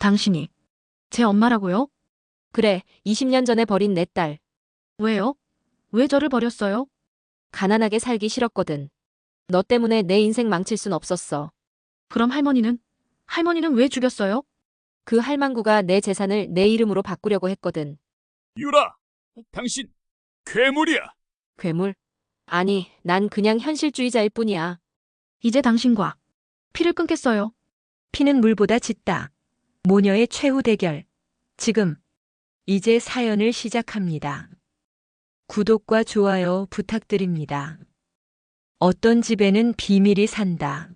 당신이 제 엄마라고요? 그래, 20년 전에 버린 내 딸. 왜요? 왜 저를 버렸어요? 가난하게 살기 싫었거든. 너 때문에 내 인생 망칠 순 없었어. 그럼 할머니는 왜 죽였어요? 그 할망구가 내 재산을 내 이름으로 바꾸려고 했거든. 유라, 당신 괴물이야. 괴물? 아니, 난 그냥 현실주의자일 뿐이야. 이제 당신과 피를 끊겠어요. 피는 물보다 짙다. 모녀의 최후 대결. 지금, 이제 사연을 시작합니다. 구독과 좋아요 부탁드립니다. 어떤 집에는 비밀이 산다.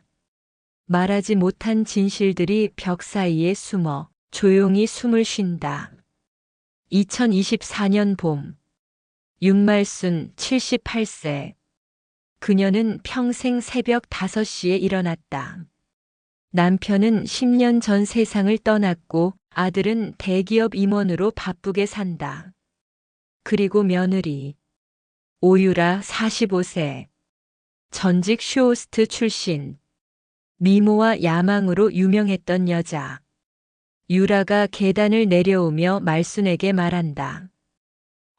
말하지 못한 진실들이 벽 사이에 숨어 조용히 숨을 쉰다. 2024년 봄. 윤말순 78세. 그녀는 평생 새벽 5시에 일어났다. 남편은 10년 전 세상을 떠났고 아들은 대기업 임원으로 바쁘게 산다. 그리고 며느리 오유라 45세. 전직 쇼호스트 출신. 미모와 야망으로 유명했던 여자. 유라가 계단을 내려오며 말순에게 말한다.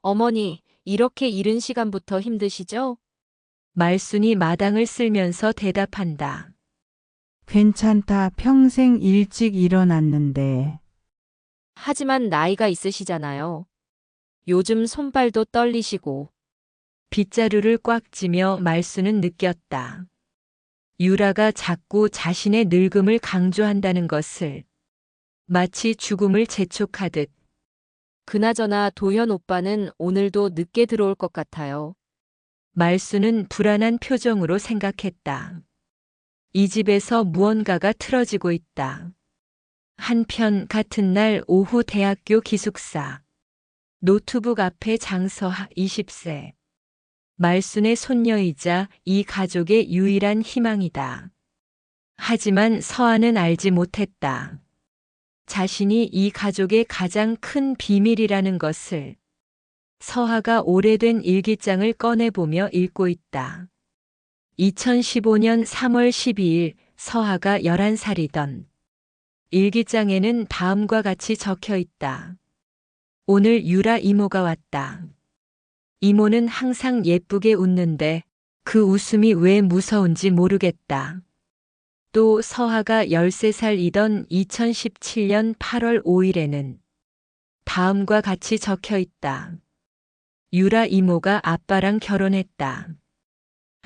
어머니, 이렇게 이른 시간부터 힘드시죠? 말순이 마당을 쓸면서 대답한다. 괜찮다. 평생 일찍 일어났는데. 하지만 나이가 있으시잖아요. 요즘 손발도 떨리시고. 빗자루를 꽉 쥐며 말순은 느꼈다. 유라가 자꾸 자신의 늙음을 강조한다는 것을. 마치 죽음을 재촉하듯. 그나저나 도현 오빠는 오늘도 늦게 들어올 것 같아요. 말순은 불안한 표정으로 생각했다. 이 집에서 무언가가 틀어지고 있다. 한편 같은 날 오후 대학교 기숙사. 노트북 앞에 장서하 20세. 말순의 손녀이자 이 가족의 유일한 희망이다. 하지만 서아는 알지 못했다. 자신이 이 가족의 가장 큰 비밀이라는 것을. 서아가 오래된 일기장을 꺼내보며 읽고 있다. 2015년 3월 12일 서아가 11살이던 일기장에는 다음과 같이 적혀 있다. 오늘 유라 이모가 왔다. 이모는 항상 예쁘게 웃는데 그 웃음이 왜 무서운지 모르겠다. 또 서아가 13살이던 2017년 8월 5일에는 다음과 같이 적혀 있다. 유라 이모가 아빠랑 결혼했다.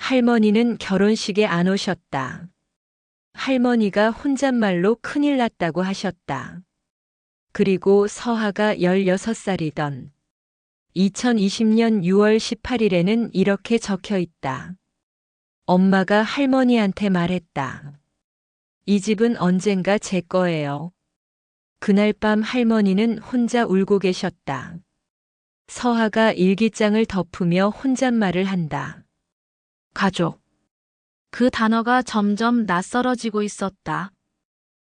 할머니는 결혼식에 안 오셨다. 할머니가 혼잣말로 큰일 났다고 하셨다. 그리고 서아가 16살이던 2020년 6월 18일에는 이렇게 적혀 있다. 엄마가 할머니한테 말했다. 이 집은 언젠가 제 거예요. 그날 밤 할머니는 혼자 울고 계셨다. 서아가 일기장을 덮으며 혼잣말을 한다. 가족. 그 단어가 점점 낯설어지고 있었다.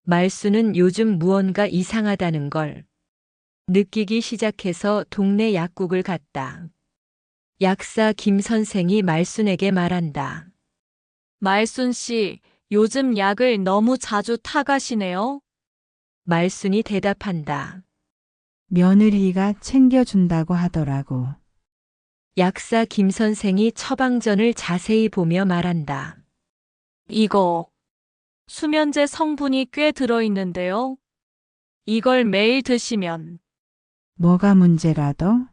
말순은 요즘 무언가 이상하다는 걸 느끼기 시작해서 동네 약국을 갔다. 약사 김 선생이 말순에게 말한다. 말순 씨, 요즘 약을 너무 자주 타가시네요. 말순이 대답한다. 며느리가 챙겨준다고 하더라고. 약사 김 선생이 처방전을 자세히 보며 말한다. 이거 수면제 성분이 꽤 들어있는데요. 이걸 매일 드시면 뭐가 문제라도?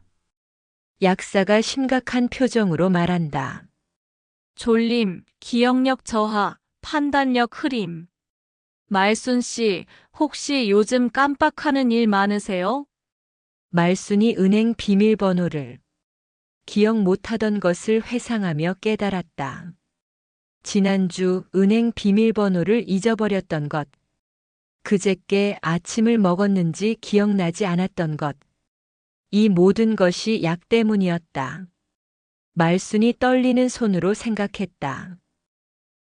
약사가 심각한 표정으로 말한다. 졸림, 기억력 저하, 판단력 흐림. 말순 씨, 혹시 요즘 깜빡하는 일 많으세요? 말순이 은행 비밀번호를 기억 못하던 것을 회상하며 깨달았다. 지난주 은행 비밀번호를 잊어버렸던 것. 그제께 아침을 먹었는지 기억나지 않았던 것. 이 모든 것이 약 때문이었다. 말순이 떨리는 손으로 생각했다.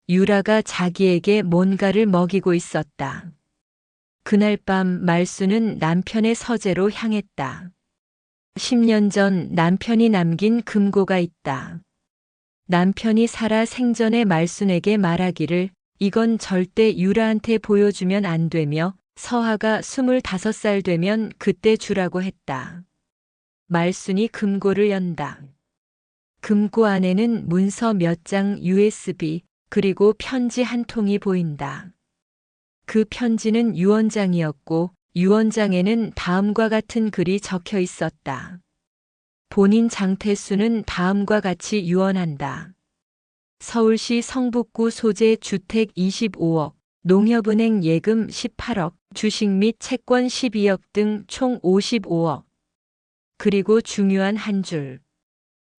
유라가 자기에게 뭔가를 먹이고 있었다. 그날 밤 말순은 남편의 서재로 향했다. 10년 전 남편이 남긴 금고가 있다. 남편이 살아 생전에 말순에게 말하기를 이건 절대 유라한테 보여주면 안 되며 서하가 25살 되면 그때 주라고 했다. 말순이 금고를 연다. 금고 안에는 문서 몇 장 USB 그리고 편지 한 통이 보인다. 그 편지는 유언장이었고 유언장에는 다음과 같은 글이 적혀 있었다. 본인 장태수는 다음과 같이 유언한다. 서울시 성북구 소재 주택 25억, 농협은행 예금 18억, 주식 및 채권 12억 등 총 55억. 그리고 중요한 한 줄.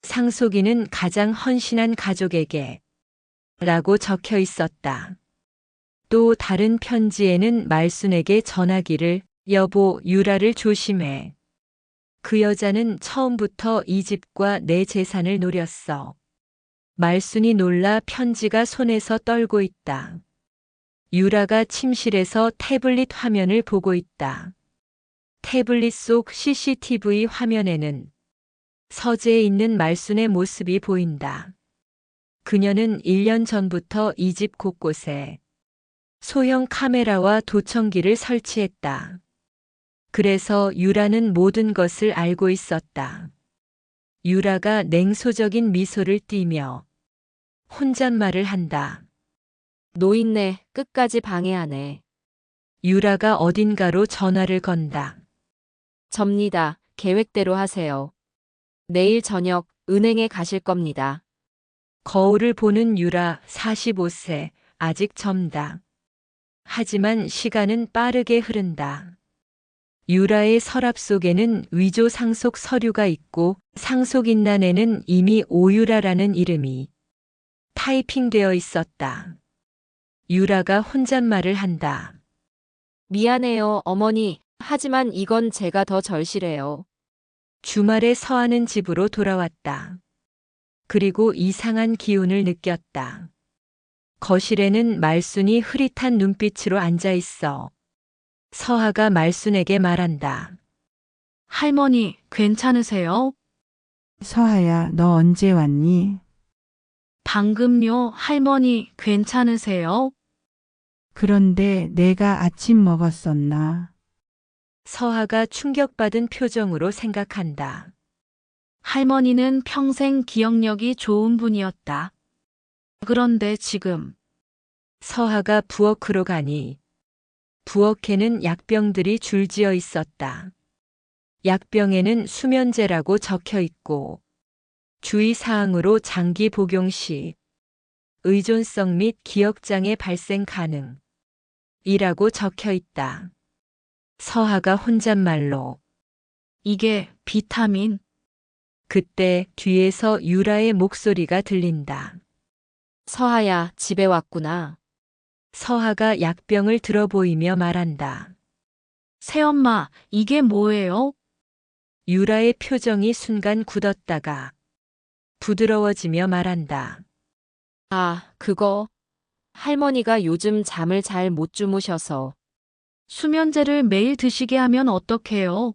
상속인은 가장 헌신한 가족에게 라고 적혀 있었다. 또 다른 편지에는 말순에게 전하기를 여보 유라를 조심해. 그 여자는 처음부터 이 집과 내 재산을 노렸어. 말순이 놀라 편지가 손에서 떨고 있다. 유라가 침실에서 태블릿 화면을 보고 있다. 태블릿 속 CCTV 화면에는 서재에 있는 말순의 모습이 보인다. 그녀는 1년 전부터 이 집 곳곳에 소형 카메라와 도청기를 설치했다. 그래서 유라는 모든 것을 알고 있었다. 유라가 냉소적인 미소를 띠며 혼잣말을 한다. 노인네, 끝까지 방해하네. 유라가 어딘가로 전화를 건다. 접니다. 계획대로 하세요. 내일 저녁 은행에 가실 겁니다. 거울을 보는 유라 45세, 아직 젊다. 하지만 시간은 빠르게 흐른다. 유라의 서랍 속에는 위조 상속 서류가 있고 상속인란에는 이미 오유라라는 이름이 타이핑되어 있었다. 유라가 혼잣말을 한다. 미안해요, 어머니. 하지만 이건 제가 더 절실해요. 주말에 서하는 집으로 돌아왔다. 그리고 이상한 기운을 느꼈다. 거실에는 말순이 흐릿한 눈빛으로 앉아 있어. 서하가 말순에게 말한다. 할머니, 괜찮으세요? 서하야, 너 언제 왔니? 방금요, 할머니, 괜찮으세요? 그런데 내가 아침 먹었었나? 서하가 충격받은 표정으로 생각한다. 할머니는 평생 기억력이 좋은 분이었다. 그런데 지금 서하가 부엌으로 가니 부엌에는 약병들이 줄지어 있었다. 약병에는 수면제라고 적혀 있고 주의사항으로 장기 복용 시 의존성 및 기억장애 발생 가능 이라고 적혀 있다. 서하가 혼잣말로 이게 비타민. 그때 뒤에서 유라의 목소리가 들린다. 서하야, 집에 왔구나. 서하가 약병을 들어보이며 말한다. 새엄마, 이게 뭐예요? 유라의 표정이 순간 굳었다가 부드러워지며 말한다. 아, 그거. 할머니가 요즘 잠을 잘 못 주무셔서. 수면제를 매일 드시게 하면 어떡해요?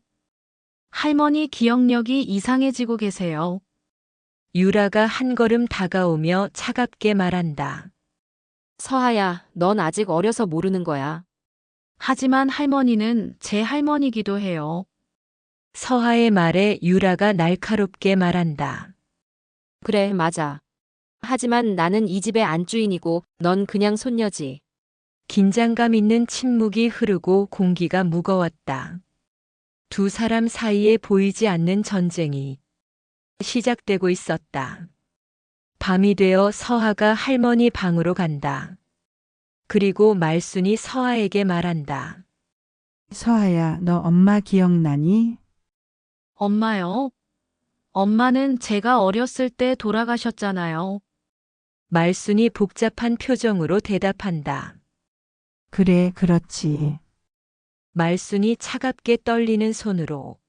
할머니 기억력이 이상해지고 계세요. 유라가 한 걸음 다가오며 차갑게 말한다. 서하야, 넌 아직 어려서 모르는 거야. 하지만 할머니는 제 할머니기도 해요. 서하의 말에 유라가 날카롭게 말한다. 그래, 맞아. 하지만 나는 이 집의 안주인이고 넌 그냥 손녀지. 긴장감 있는 침묵이 흐르고 공기가 무거웠다. 두 사람 사이에 보이지 않는 전쟁이 시작되고 있었다. 밤이 되어 서하가 할머니 방으로 간다. 그리고 말순이 서하에게 말한다. 서하야, 너 엄마 기억나니? 엄마요? 엄마는 제가 어렸을 때 돌아가셨잖아요. 말순이 복잡한 표정으로 대답한다. 그래, 그렇지. 말순이 차갑게 떨리는 손으로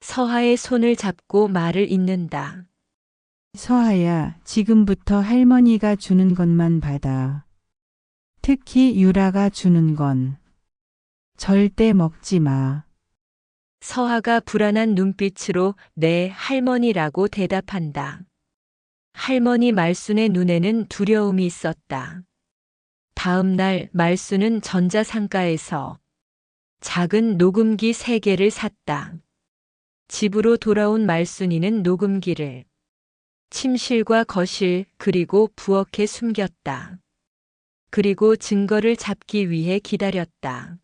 서하의 손을 잡고 말을 잇는다. 서하야, 지금부터 할머니가 주는 것만 받아. 특히 유라가 주는 건 절대 먹지 마. 서하가 불안한 눈빛으로 네, 할머니라고 대답한다. 할머니 말순의 눈에는 두려움이 있었다. 다음 날 말순은 전자상가에서 작은 녹음기 3개를 샀다. 집으로 돌아온 말순이는 녹음기를 침실과 거실 그리고 부엌에 숨겼다. 그리고 증거를 잡기 위해 기다렸다.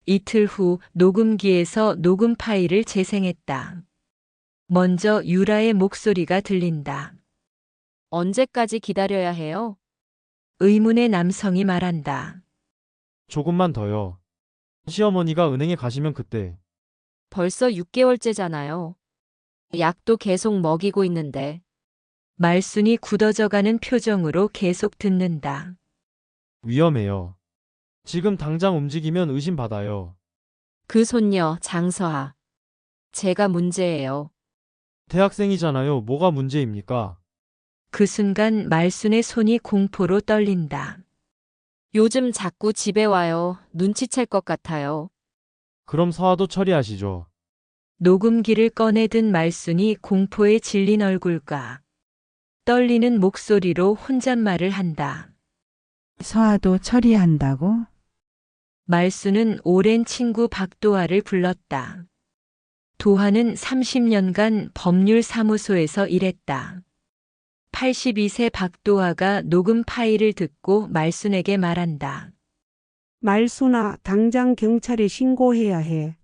이틀 후 녹음기에서 녹음 파일을 재생했다. 먼저 유라의 목소리가 들린다. 언제까지 기다려야 해요? 의문의 남성이 말한다. 조금만 더요. 시어머니가 은행에 가시면 그때. 벌써 6개월째잖아요. 약도 계속 먹이고 있는데. 말순이 굳어져가는 표정으로 계속 듣는다. 위험해요. 지금 당장 움직이면 의심받아요. 그 손녀 장서하. 제가 문제예요. 대학생이잖아요. 뭐가 문제입니까? 그 순간 말순의 손이 공포로 떨린다. 요즘 자꾸 집에 와요. 눈치챌 것 같아요. 그럼 서하도 처리하시죠. 녹음기를 꺼내든 말순이 공포에 질린 얼굴과 떨리는 목소리로 혼잣말을 한다. 서아도 처리한다고? 말순은 오랜 친구 박도하를 불렀다. 도하는 30년간 법률사무소에서 일했다. 82세 박도하가 녹음 파일을 듣고 말순에게 말한다. 말순아, 당장 경찰에 신고해야 해.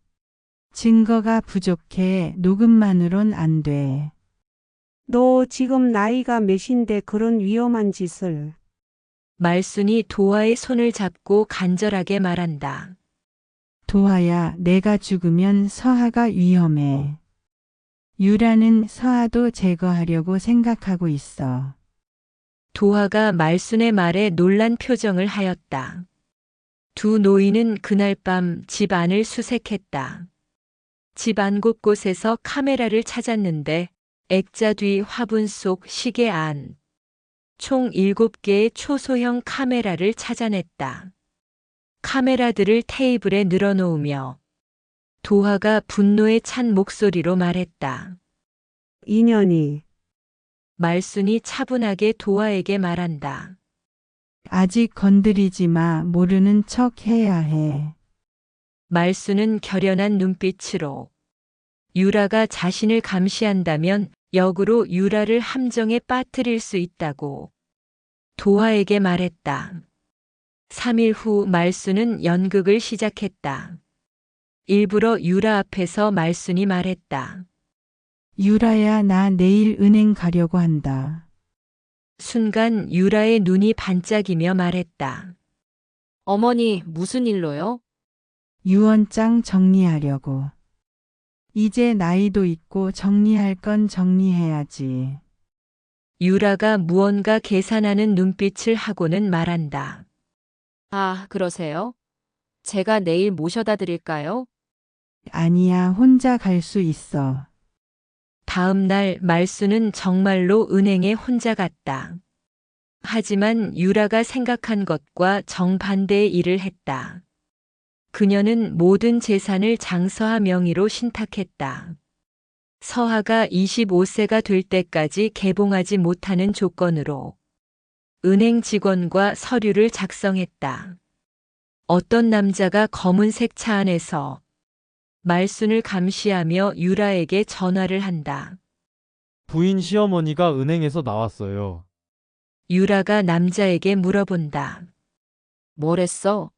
증거가 부족해. 녹음만으론 안 돼. 너 지금 나이가 몇인데 그런 위험한 짓을. 말순이 도하의 손을 잡고 간절하게 말한다. 도하야, 내가 죽으면 서하가 위험해. 유라는 서하도 제거하려고 생각하고 있어. 도하가 말순의 말에 놀란 표정을 하였다. 두 노인은 그날 밤 집 안을 수색했다. 집 안 곳곳에서 카메라를 찾았는데 액자 뒤 화분 속 시계 안 총 7개의 초소형 카메라를 찾아냈다. 카메라들을 테이블에 늘어놓으며 도하가 분노에 찬 목소리로 말했다. 인연이. 말순이 차분하게 도하에게 말한다. 아직 건드리지 마. 모르는 척 해야 해. 말순은 결연한 눈빛으로 유라가 자신을 감시한다면 역으로 유라를 함정에 빠뜨릴 수 있다고 도하에게 말했다. 3일 후 말순은 연극을 시작했다. 일부러 유라 앞에서 말순이 말했다. 유라야, 나 내일 은행 가려고 한다. 순간 유라의 눈이 반짝이며 말했다. 어머니, 무슨 일로요? 유언장 정리하려고. 이제 나이도 있고 정리할 건 정리해야지. 유라가 무언가 계산하는 눈빛을 하고는 말한다. 아, 그러세요? 제가 내일 모셔다 드릴까요? 아니야, 혼자 갈 수 있어. 다음 날 말순은 정말로 은행에 혼자 갔다. 하지만 유라가 생각한 것과 정반대의 일을 했다. 그녀는 모든 재산을 장서하 명의로 신탁했다. 서하가 25세가 될 때까지 개봉하지 못하는 조건으로 은행 직원과 서류를 작성했다. 어떤 남자가 검은색 차 안에서 말순을 감시하며 유라에게 전화를 한다. 부인 시어머니가 은행에서 나왔어요. 유라가 남자에게 물어본다. 뭐랬어?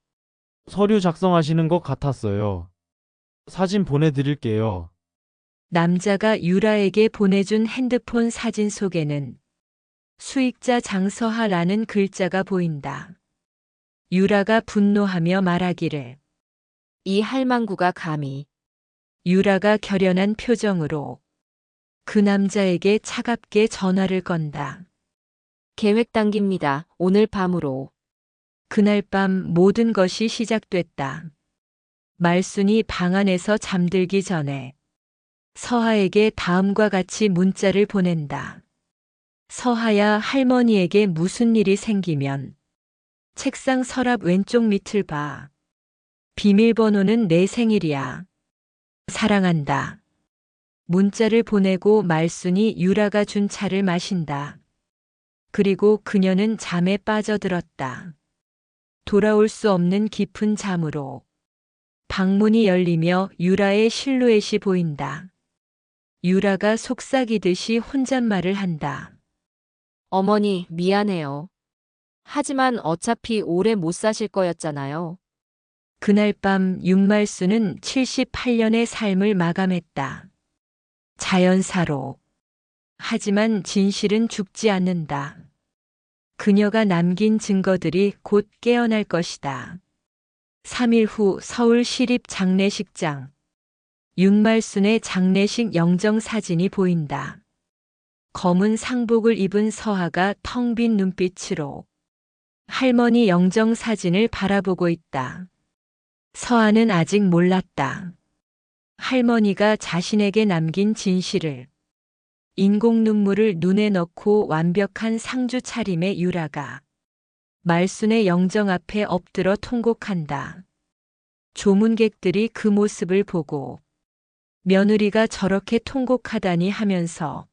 서류 작성하시는 것 같았어요. 사진 보내드릴게요. 남자가 유라에게 보내준 핸드폰 사진 속에는 수익자 장서하라는 글자가 보인다. 유라가 분노하며 말하기를. 이 할망구가 감히. 유라가 결연한 표정으로 그 남자에게 차갑게 전화를 건다. 계획 당깁니다. 오늘 밤으로. 그날 밤 모든 것이 시작됐다. 말순이 방 안에서 잠들기 전에 서하에게 다음과 같이 문자를 보낸다. 서하야, 할머니에게 무슨 일이 생기면 책상 서랍 왼쪽 밑을 봐. 비밀번호는 내 생일이야. 사랑한다. 문자를 보내고 말순이 유라가 준 차를 마신다. 그리고 그녀는 잠에 빠져들었다. 돌아올 수 없는 깊은 잠으로 방문이 열리며 유라의 실루엣이 보인다. 유라가 속삭이듯이 혼잣말을 한다. 어머니, 미안해요. 하지만 어차피 오래 못 사실 거였잖아요. 그날 밤 윤말수는 78년의 삶을 마감했다. 자연사로. 하지만 진실은 죽지 않는다. 그녀가 남긴 증거들이 곧 깨어날 것이다. 3일 후 서울 시립 장례식장. 윤말순의 장례식 영정 사진이 보인다. 검은 상복을 입은 서하가 텅 빈 눈빛으로 할머니 영정 사진을 바라보고 있다. 서하는 아직 몰랐다. 할머니가 자신에게 남긴 진실을. 인공 눈물을 눈에 넣고 완벽한 상주 차림의 유라가 말순의 영정 앞에 엎드려 통곡한다. 조문객들이 그 모습을 보고 며느리가 저렇게 통곡하다니 하면서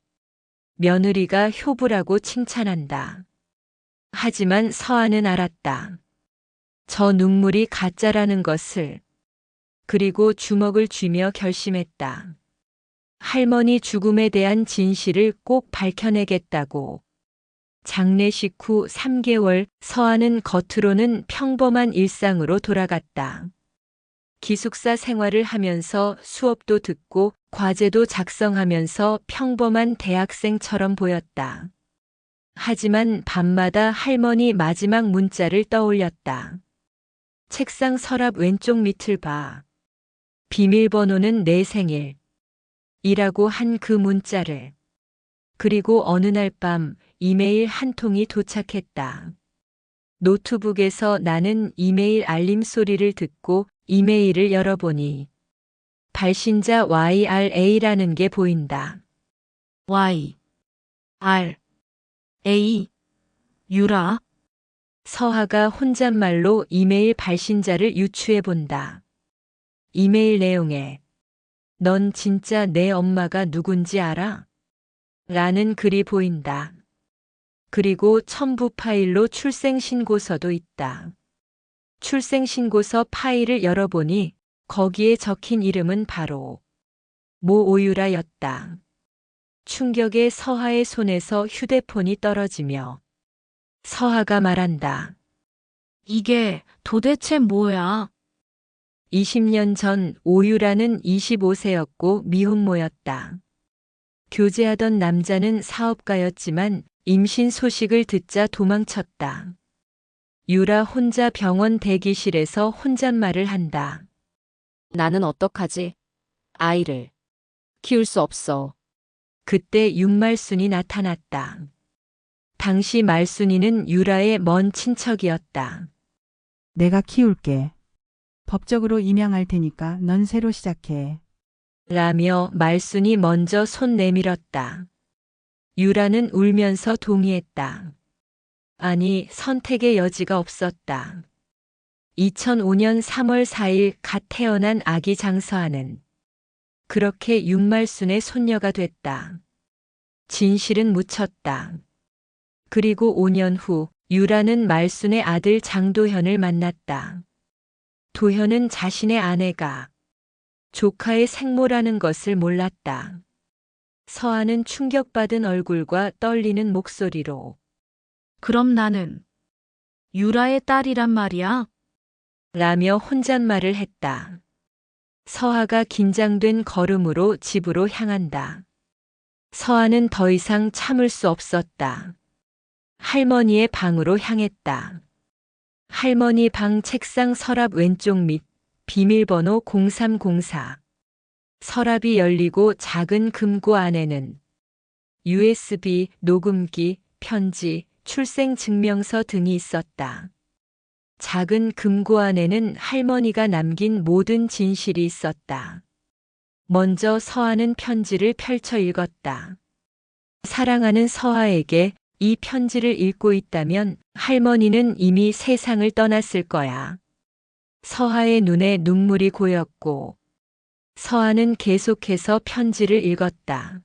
며느리가 효부라고 칭찬한다. 하지만 서하는 알았다. 저 눈물이 가짜라는 것을. 그리고 주먹을 쥐며 결심했다. 할머니 죽음에 대한 진실을 꼭 밝혀내겠다고. 장례식 후 3개월 서하는 겉으로는 평범한 일상으로 돌아갔다. 기숙사 생활을 하면서 수업도 듣고 과제도 작성하면서 평범한 대학생처럼 보였다. 하지만 밤마다 할머니 마지막 문자를 떠올렸다. 책상 서랍 왼쪽 밑을 봐. 비밀번호는 내 생일. 이라고 한 그 문자를. 그리고 어느 날 밤 이메일 한 통이 도착했다. 노트북에서 나는 이메일 알림 소리를 듣고 이메일을 열어보니 발신자 YRA라는 게 보인다. Y, R, A, 유라. 서하가 혼잣말로 이메일 발신자를 유추해 본다. 이메일 내용에 넌 진짜 내 엄마가 누군지 알아? 라는 글이 보인다. 그리고 첨부 파일로 출생신고서도 있다. 출생신고서 파일을 열어보니 거기에 적힌 이름은 바로 모 오유라였다. 충격에 서하의 손에서 휴대폰이 떨어지며 서하가 말한다. 이게 도대체 뭐야? 20년 전 오유라는 25세였고 미혼모였다. 교제하던 남자는 사업가였지만 임신 소식을 듣자 도망쳤다. 유라 혼자 병원 대기실에서 혼잣말을 한다. 나는 어떡하지? 아이를 키울 수 없어. 그때 윤말순이 나타났다. 당시 말순이는 유라의 먼 친척이었다. 내가 키울게. 법적으로 임양할 테니까 넌 새로 시작해. 라며 말순이 먼저 손 내밀었다. 유라는 울면서 동의했다. 아니, 선택의 여지가 없었다. 2005년 3월 4일 갓 태어난 아기 장서하는 그렇게 윤말순의 손녀가 됐다. 진실은 묻혔다. 그리고 5년 후 유라는 말순의 아들 장도현을 만났다. 도현은 자신의 아내가 조카의 생모라는 것을 몰랐다. 서하는 충격받은 얼굴과 떨리는 목소리로 그럼 나는 유라의 딸이란 말이야? 라며 혼잣말을 했다. 서하가 긴장된 걸음으로 집으로 향한다. 서하는 더 이상 참을 수 없었다. 할머니의 방으로 향했다. 할머니 방 책상 서랍 왼쪽 밑 비밀번호 0304. 서랍이 열리고 작은 금고 안에는 USB, 녹음기, 편지, 출생증명서 등이 있었다. 작은 금고 안에는 할머니가 남긴 모든 진실이 있었다. 먼저 서하는 편지를 펼쳐 읽었다. 사랑하는 서하에게 이 편지를 읽고 있다면 할머니는 이미 세상을 떠났을 거야. 서하의 눈에 눈물이 고였고 서하는 계속해서 편지를 읽었다.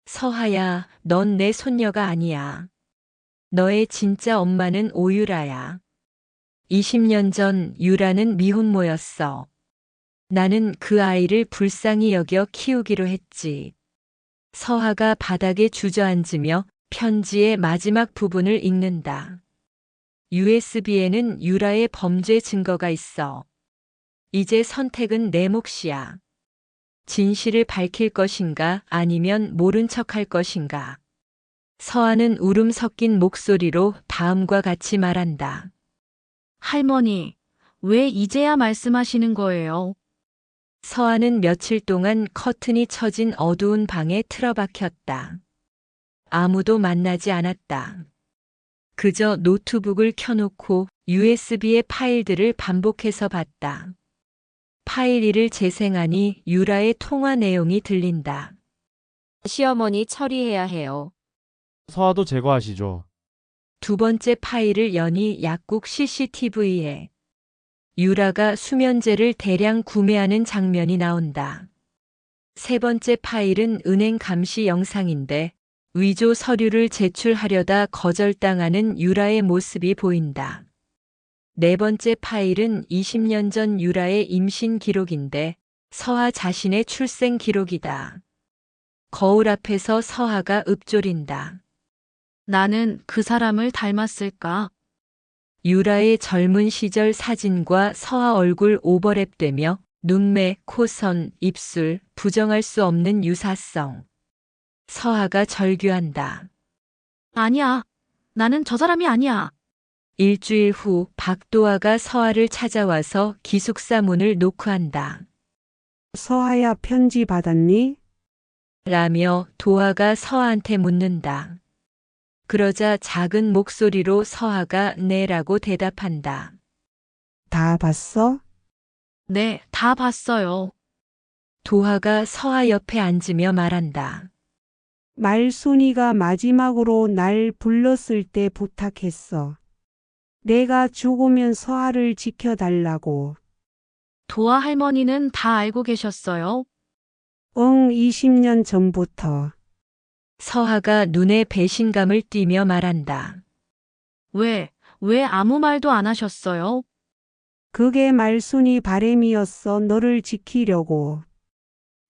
서하야, 넌 내 손녀가 아니야. 너의 진짜 엄마는 오유라야. 20년 전 유라는 미혼모였어. 나는 그 아이를 불쌍히 여겨 키우기로 했지. 서하가 바닥에 주저앉으며 편지의 마지막 부분을 읽는다. USB에는 유라의 범죄 증거가 있어. 이제 선택은 내 몫이야. 진실을 밝힐 것인가 아니면 모른 척할 것인가. 서하는 울음 섞인 목소리로 다음과 같이 말한다. 할머니, 왜 이제야 말씀하시는 거예요? 서하는 며칠 동안 커튼이 쳐진 어두운 방에 틀어박혔다. 아무도 만나지 않았다. 그저 노트북을 켜놓고 USB의 파일들을 반복해서 봤다. 파일 1을 재생하니 유라의 통화 내용이 들린다. 시어머니 처리해야 해요. 서하도 제거하시죠. 두 번째 파일을 여니 약국 CCTV에 유라가 수면제를 대량 구매하는 장면이 나온다. 세 번째 파일은 은행 감시 영상인데 위조 서류를 제출하려다 거절당하는 유라의 모습이 보인다. 네 번째 파일은 20년 전 유라의 임신 기록인데 서하 자신의 출생 기록이다. 거울 앞에서 서하가 읊조린다. 나는 그 사람을 닮았을까? 유라의 젊은 시절 사진과 서하 얼굴 오버랩되며 눈매, 코선, 입술, 부정할 수 없는 유사성. 서하가 절규한다. 아니야. 나는 저 사람이 아니야. 일주일 후 박도아가 서하를 찾아와서 기숙사 문을 노크한다. 서하야 편지 받았니? 라며 도아가 서하한테 묻는다. 그러자 작은 목소리로 서하가 네라고 대답한다. 다 봤어? 네, 다 봤어요. 도아가 서하 옆에 앉으며 말한다. 말순이가 마지막으로 날 불렀을 때 부탁했어. 내가 죽으면 서하를 지켜달라고. 도아 할머니는 다 알고 계셨어요? 응, 20년 전부터. 서하가 눈에 배신감을 띠며 말한다. 왜 아무 말도 안 하셨어요? 그게 말순이 바램이었어. 너를 지키려고.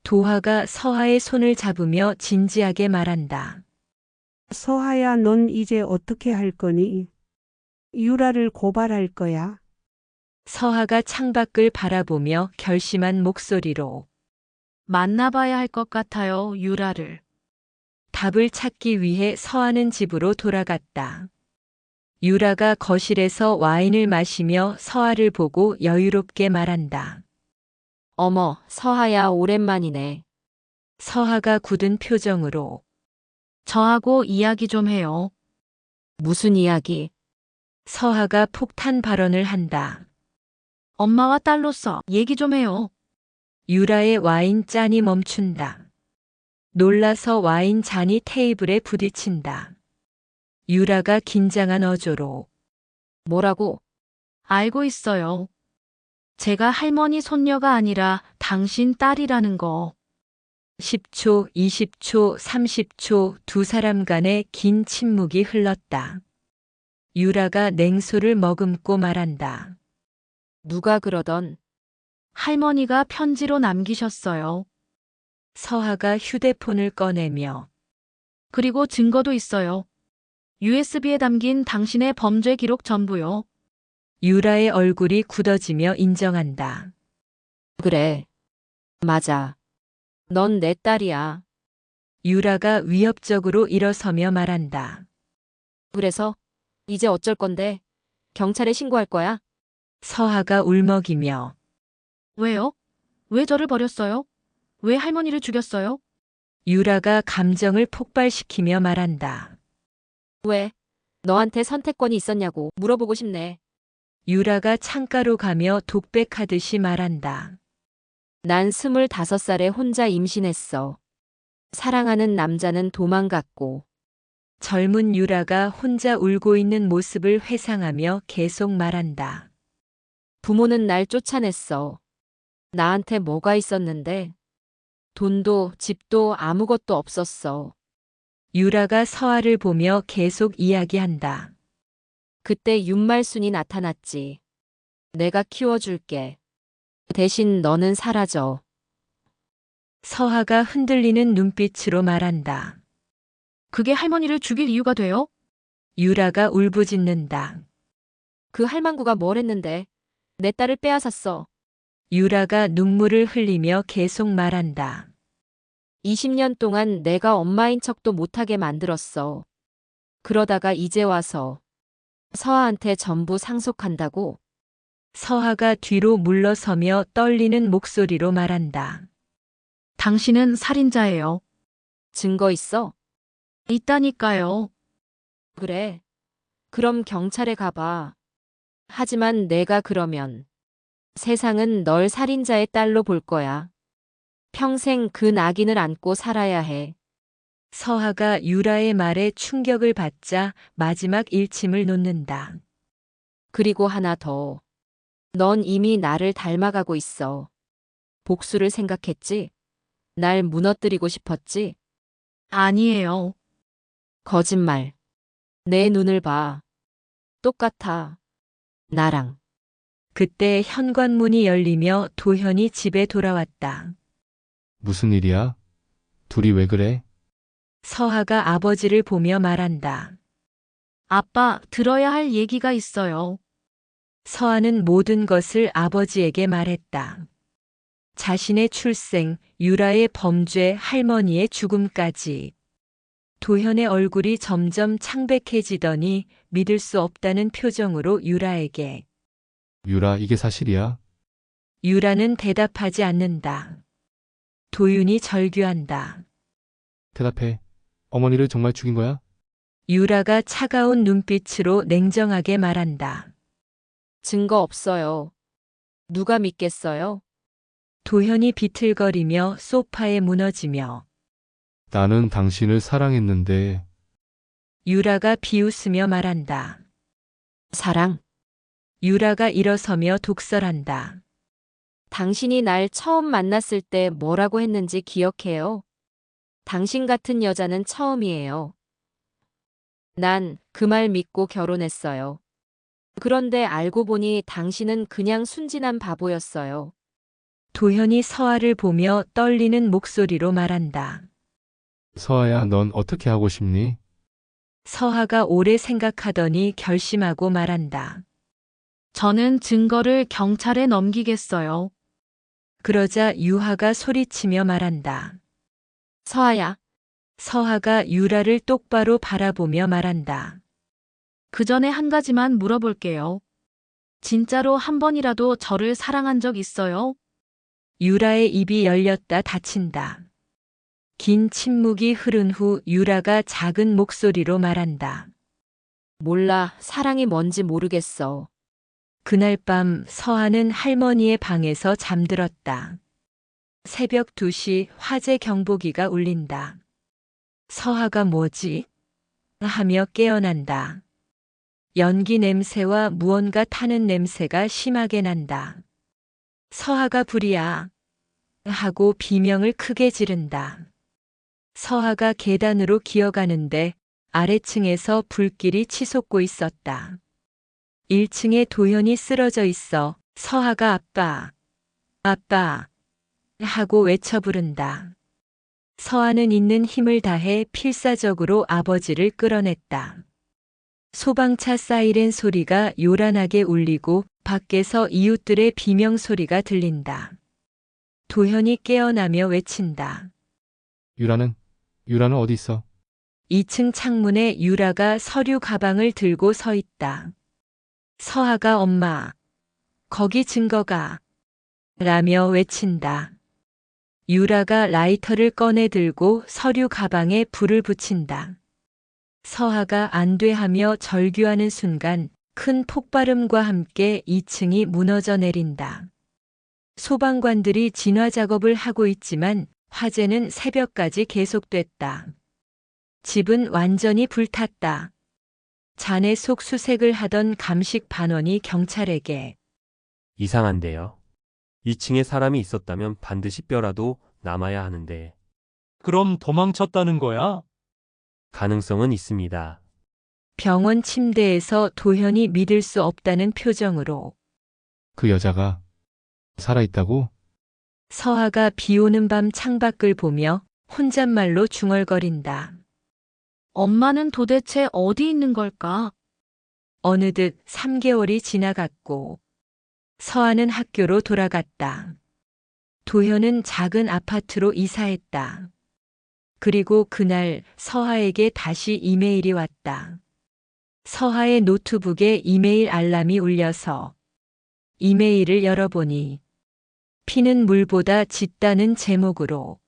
도하가 서하의 손을 잡으며 진지하게 말한다. 서하야, 넌 이제 어떻게 할 거니? 유라를 고발할 거야? 서하가 창밖을 바라보며 결심한 목소리로 만나봐야 할 것 같아요, 유라를. 답을 찾기 위해 서하는 집으로 돌아갔다. 유라가 거실에서 와인을 마시며 서하를 보고 여유롭게 말한다. 어머, 서하야, 오랜만이네. 서하가 굳은 표정으로 저하고 이야기 좀 해요. 무슨 이야기? 서하가 폭탄 발언을 한다. 엄마와 딸로서 얘기 좀 해요. 유라의 와인 잔이 멈춘다. 놀라서 와인 잔이 테이블에 부딪힌다. 유라가 긴장한 어조로 뭐라고? 알고 있어요. 제가 할머니 손녀가 아니라 당신 딸이라는 거. 10초, 20초, 30초 두 사람 간의 긴 침묵이 흘렀다. 유라가 냉소를 머금고 말한다. 누가 그러던? 할머니가 편지로 남기셨어요. 서하가 휴대폰을 꺼내며 그리고 증거도 있어요. USB에 담긴 당신의 범죄 기록 전부요. 유라의 얼굴이 굳어지며 인정한다. 그래. 맞아. 넌 내 딸이야. 유라가 위협적으로 일어서며 말한다. 그래서 이제 어쩔 건데? 경찰에 신고할 거야? 서하가 울먹이며 왜요? 왜 저를 버렸어요? 왜 할머니를 죽였어요? 유라가 감정을 폭발시키며 말한다. 왜? 너한테 선택권이 있었냐고 물어보고 싶네. 유라가 창가로 가며 독백하듯이 말한다. 난 25살에 혼자 임신했어. 사랑하는 남자는 도망갔고. 젊은 유라가 혼자 울고 있는 모습을 회상하며 계속 말한다. 부모는 날 쫓아냈어. 나한테 뭐가 있었는데? 돈도 집도 아무것도 없었어. 유라가 서하를 보며 계속 이야기한다. 그때 윤말순이 나타났지. 내가 키워줄게. 대신 너는 사라져. 서하가 흔들리는 눈빛으로 말한다. 그게 할머니를 죽일 이유가 돼요? 유라가 울부짖는다. 그 할망구가 뭘 했는데 내 딸을 빼앗았어. 유라가 눈물을 흘리며 계속 말한다. 20년 동안 내가 엄마인 척도 못하게 만들었어. 그러다가 이제 와서 서아한테 전부 상속한다고? 서하가 뒤로 물러서며 떨리는 목소리로 말한다. 당신은 살인자예요. 증거 있어? 있다니까요. 그래. 그럼 경찰에 가봐. 하지만 내가 그러면 세상은 널 살인자의 딸로 볼 거야. 평생 그 낙인을 안고 살아야 해. 서하가 유라의 말에 충격을 받자 마지막 일침을 놓는다. 그리고 하나 더. 넌 이미 나를 닮아가고 있어. 복수를 생각했지? 날 무너뜨리고 싶었지? 아니에요. 거짓말. 내 눈을 봐. 똑같아. 나랑. 그때 현관문이 열리며 도현이 집에 돌아왔다. 무슨 일이야? 둘이 왜 그래? 서하가 아버지를 보며 말한다. 아빠, 들어야 할 얘기가 있어요. 서하는 모든 것을 아버지에게 말했다. 자신의 출생, 유라의 범죄, 할머니의 죽음까지. 도현의 얼굴이 점점 창백해지더니 믿을 수 없다는 표정으로 유라에게. 유라, 이게 사실이야? 유라는 대답하지 않는다. 도윤이 절규한다. 대답해. 어머니를 정말 죽인 거야? 유라가 차가운 눈빛으로 냉정하게 말한다. 증거 없어요. 누가 믿겠어요? 도현이 비틀거리며 소파에 무너지며 나는 당신을 사랑했는데 유라가 비웃으며 말한다. 사랑. 유라가 일어서며 독설한다. 당신이 날 처음 만났을 때 뭐라고 했는지 기억해요? 당신 같은 여자는 처음이에요. 난 그 말 믿고 결혼했어요. 그런데 알고 보니 당신은 그냥 순진한 바보였어요. 도현이 서아를 보며 떨리는 목소리로 말한다. 서아야, 넌 어떻게 하고 싶니? 서하가 오래 생각하더니 결심하고 말한다. 저는 증거를 경찰에 넘기겠어요. 그러자 유하가 소리치며 말한다. 서아야, 서하가 유라를 똑바로 바라보며 말한다. 그 전에 한 가지만 물어볼게요. 진짜로 한 번이라도 저를 사랑한 적 있어요? 유라의 입이 열렸다 닫힌다. 긴 침묵이 흐른 후 유라가 작은 목소리로 말한다. 몰라. 사랑이 뭔지 모르겠어. 그날 밤 서하는 할머니의 방에서 잠들었다. 새벽 2시 화재 경보기가 울린다. 서하가 뭐지? 하며 깨어난다. 연기 냄새와 무언가 타는 냄새가 심하게 난다. 서하가 불이야. 하고 비명을 크게 지른다. 서하가 계단으로 기어가는데 아래층에서 불길이 치솟고 있었다. 1층에 도현이 쓰러져 있어 서하가 아빠, 아빠 하고 외쳐 부른다. 서하는 있는 힘을 다해 필사적으로 아버지를 끌어냈다. 소방차 사이렌 소리가 요란하게 울리고 밖에서 이웃들의 비명 소리가 들린다. 도현이 깨어나며 외친다. 유라는 어디 있어? 2층 창문에 유라가 서류 가방을 들고 서 있다. 서하가 엄마, 거기 증거가 라며 외친다. 유라가 라이터를 꺼내 들고 서류 가방에 불을 붙인다. 서하가 안 돼 하며 절규하는 순간 큰 폭발음과 함께 2층이 무너져 내린다. 소방관들이 진화 작업을 하고 있지만 화재는 새벽까지 계속됐다. 집은 완전히 불탔다. 잔해 속 수색을 하던 감식 반원이 경찰에게 이상한데요. 2층에 사람이 있었다면 반드시 뼈라도 남아야 하는데 그럼 도망쳤다는 거야? 가능성은 있습니다. 병원 침대에서 도현이 믿을 수 없다는 표정으로 그 여자가 살아있다고? 서하가 비 오는 밤 창밖을 보며 혼잣말로 중얼거린다. 엄마는 도대체 어디 있는 걸까? 어느덧 3개월이 지나갔고 서하는 학교로 돌아갔다. 도현은 작은 아파트로 이사했다. 그리고 그날 서하에게 다시 이메일이 왔다. 서하의 노트북에 이메일 알람이 울려서 이메일을 열어보니 피는 물보다 짙다는 제목으로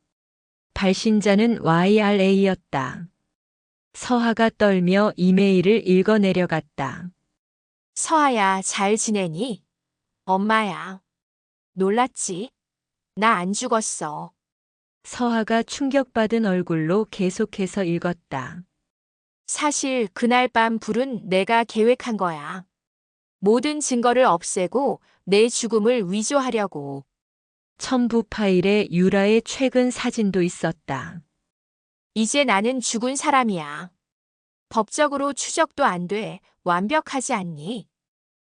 발신자는 YRA였다. 서하가 떨며 이메일을 읽어 내려갔다. 서하야, 잘 지내니? 엄마야. 놀랐지? 나 안 죽었어. 서하가 충격받은 얼굴로 계속해서 읽었다. 사실 그날 밤 불은 내가 계획한 거야. 모든 증거를 없애고 내 죽음을 위조하려고. 첨부 파일에 유라의 최근 사진도 있었다. 이제 나는 죽은 사람이야. 법적으로 추적도 안 돼. 완벽하지 않니?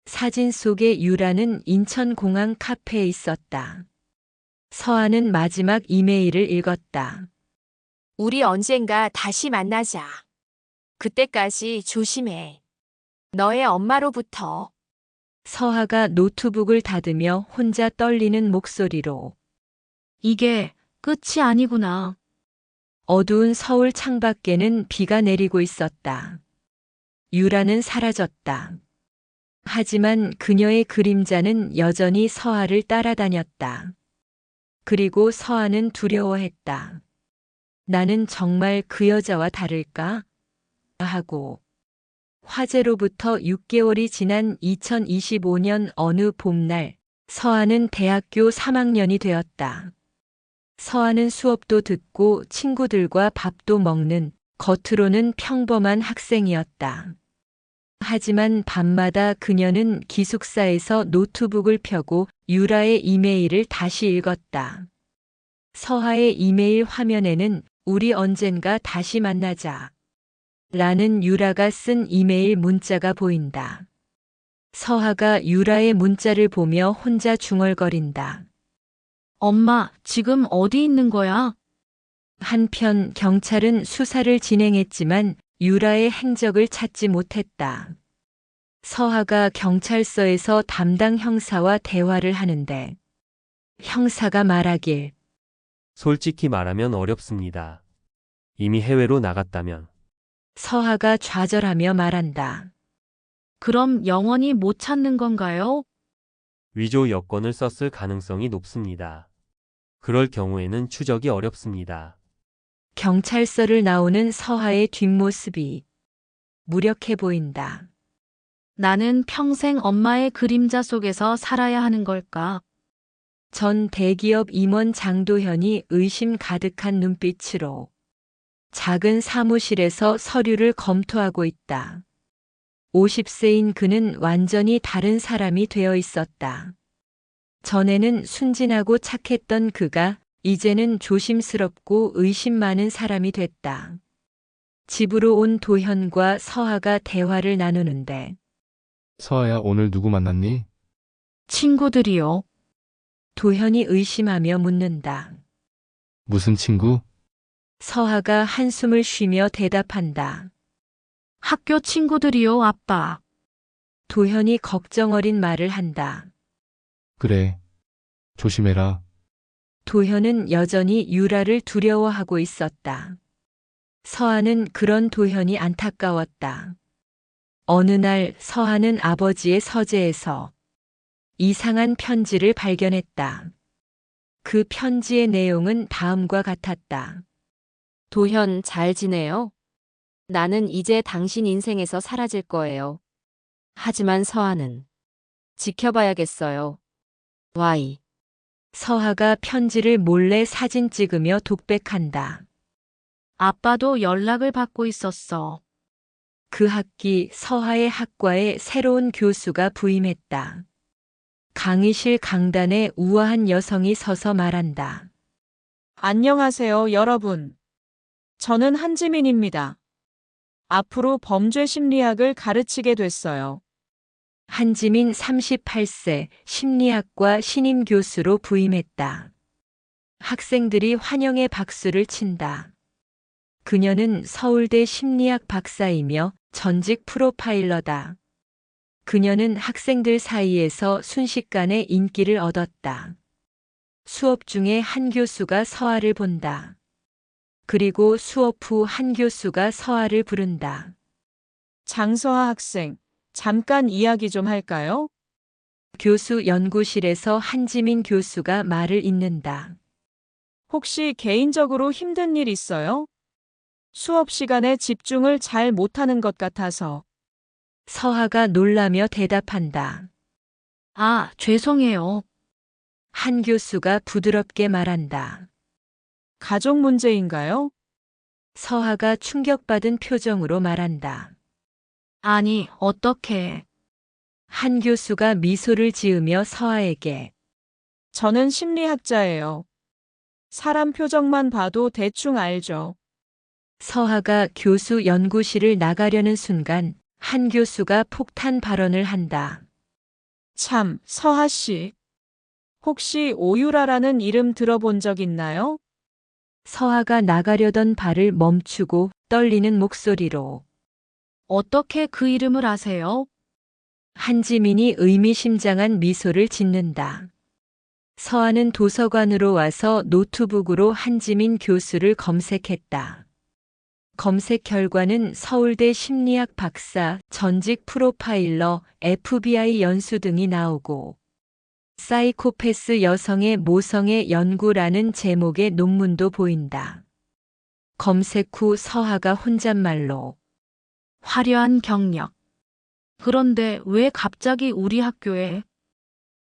사진 속의 유라는 인천공항 카페에 있었다. 서하는 마지막 이메일을 읽었다. 우리 언젠가 다시 만나자. 그때까지 조심해. 너의 엄마로부터. 서하가 노트북을 닫으며 혼자 떨리는 목소리로 이게 끝이 아니구나. 어두운 서울 창밖에는 비가 내리고 있었다. 유라는 사라졌다. 하지만 그녀의 그림자는 여전히 서하를 따라다녔다. 그리고 서하는 두려워했다. 나는 정말 그 여자와 다를까? 하고. 화재로부터 6개월이 지난 2025년 어느 봄날, 서하는 대학교 3학년이 되었다. 서하는 수업도 듣고 친구들과 밥도 먹는 겉으로는 평범한 학생이었다. 하지만 밤마다 그녀는 기숙사에서 노트북을 펴고 유라의 이메일을 다시 읽었다. 서하의 이메일 화면에는 우리 언젠가 다시 만나자. 라는 유라가 쓴 이메일 문자가 보인다. 서하가 유라의 문자를 보며 혼자 중얼거린다. 엄마, 지금 어디 있는 거야? 한편 경찰은 수사를 진행했지만 유라의 행적을 찾지 못했다. 서하가 경찰서에서 담당 형사와 대화를 하는데 형사가 말하길 솔직히 말하면 어렵습니다. 이미 해외로 나갔다면. 서하가 좌절하며 말한다. 그럼 영원히 못 찾는 건가요? 위조 여권을 썼을 가능성이 높습니다. 그럴 경우에는 추적이 어렵습니다. 경찰서를 나오는 서하의 뒷모습이 무력해 보인다. 나는 평생 엄마의 그림자 속에서 살아야 하는 걸까? 전 대기업 임원 장도현이 의심 가득한 눈빛으로 작은 사무실에서 서류를 검토하고 있다. 50세인 그는 완전히 다른 사람이 되어 있었다. 전에는 순진하고 착했던 그가 이제는 조심스럽고 의심 많은 사람이 됐다. 집으로 온 도현과 서하가 대화를 나누는데 서하야, 오늘 누구 만났니? 친구들이요. 도현이 의심하며 묻는다. 무슨 친구? 서하가 한숨을 쉬며 대답한다. 학교 친구들이요, 아빠. 도현이 걱정 어린 말을 한다. 그래. 조심해라. 도현은 여전히 유라를 두려워하고 있었다. 서하는 그런 도현이 안타까웠다. 어느 날 서하는 아버지의 서재에서 이상한 편지를 발견했다. 그 편지의 내용은 다음과 같았다. 도현, 잘 지내요? 나는 이제 당신 인생에서 사라질 거예요. 하지만 서하는 지켜봐야겠어요. Y. 서하가 편지를 몰래 사진 찍으며 독백한다. 아빠도 연락을 받고 있었어. 그 학기 서하의 학과에 새로운 교수가 부임했다. 강의실 강단에 우아한 여성이 서서 말한다. 안녕하세요, 여러분. 저는 한지민입니다. 앞으로 범죄 심리학을 가르치게 됐어요. 한지민 38세 심리학과 신임 교수로 부임했다. 학생들이 환영의 박수를 친다. 그녀는 서울대 심리학 박사이며 전직 프로파일러다. 그녀는 학생들 사이에서 순식간에 인기를 얻었다. 수업 중에 한 교수가 서아를 본다. 그리고 수업 후 한 교수가 서아를 부른다. 장서하 학생, 잠깐 이야기 좀 할까요? 교수 연구실에서 한지민 교수가 말을 잇는다. 혹시 개인적으로 힘든 일 있어요? 수업 시간에 집중을 잘 못하는 것 같아서. 서아가 놀라며 대답한다. 아, 죄송해요. 한 교수가 부드럽게 말한다. 가족 문제인가요? 서아가 충격받은 표정으로 말한다. 아니, 어떻게. 한 교수가 미소를 지으며 서아에게 저는 심리학자예요. 사람 표정만 봐도 대충 알죠. 서아가 교수 연구실을 나가려는 순간 한 교수가 폭탄 발언을 한다. 참, 서하 씨. 혹시 오유라라는 이름 들어본 적 있나요? 서아가 나가려던 발을 멈추고 떨리는 목소리로 어떻게 그 이름을 아세요? 한지민이 의미심장한 미소를 짓는다. 서아는 도서관으로 와서 노트북으로 한지민 교수를 검색했다. 검색 결과는 서울대 심리학 박사, 전직 프로파일러, FBI 연수 등이 나오고 사이코패스 여성의 모성애 연구라는 제목의 논문도 보인다. 검색 후 서아가 혼잣말로 화려한 경력. 그런데 왜 갑자기 우리 학교에?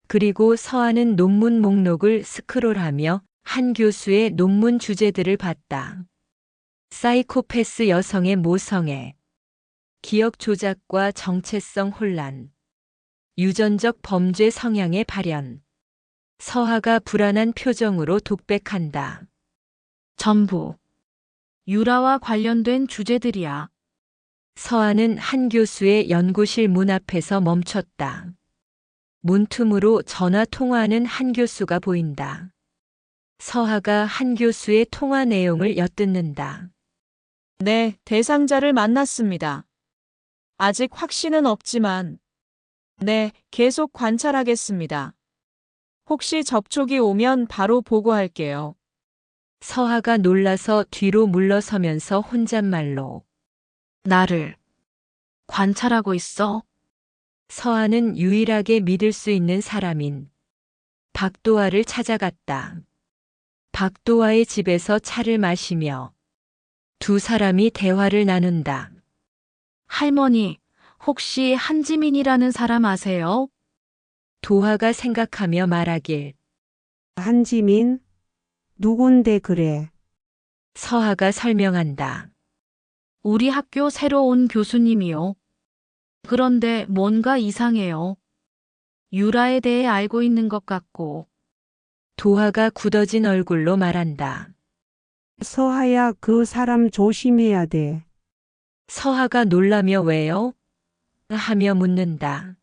그리고 서아는 논문 목록을 스크롤하며 한 교수의 논문 주제들을 봤다. 사이코패스 여성의 모성애, 기억 조작과 정체성 혼란, 유전적 범죄 성향의 발현. 서아가 불안한 표정으로 독백한다. 전부. 유라와 관련된 주제들이야. 서아는 한 교수의 연구실 문 앞에서 멈췄다. 문틈으로 전화 통화하는 한 교수가 보인다. 서아가 한 교수의 통화 내용을 엿듣는다. 네, 대상자를 만났습니다. 아직 확신은 없지만, 네, 계속 관찰하겠습니다. 혹시 접촉이 오면 바로 보고할게요. 서아가 놀라서 뒤로 물러서면서 혼잣말로 나를 관찰하고 있어? 서아는 유일하게 믿을 수 있는 사람인 박도아를 찾아갔다. 박도아의 집에서 차를 마시며 두 사람이 대화를 나눈다. 할머니, 혹시 한지민이라는 사람 아세요? 도아가 생각하며 말하길 한지민? 누군데 그래? 서아가 설명한다. 우리 학교 새로 온 교수님이요. 그런데 뭔가 이상해요. 유라에 대해 알고 있는 것 같고. 도아가 굳어진 얼굴로 말한다. 서하야, 그 사람 조심해야 돼. 서아가 놀라며 왜요? 하며 묻는다.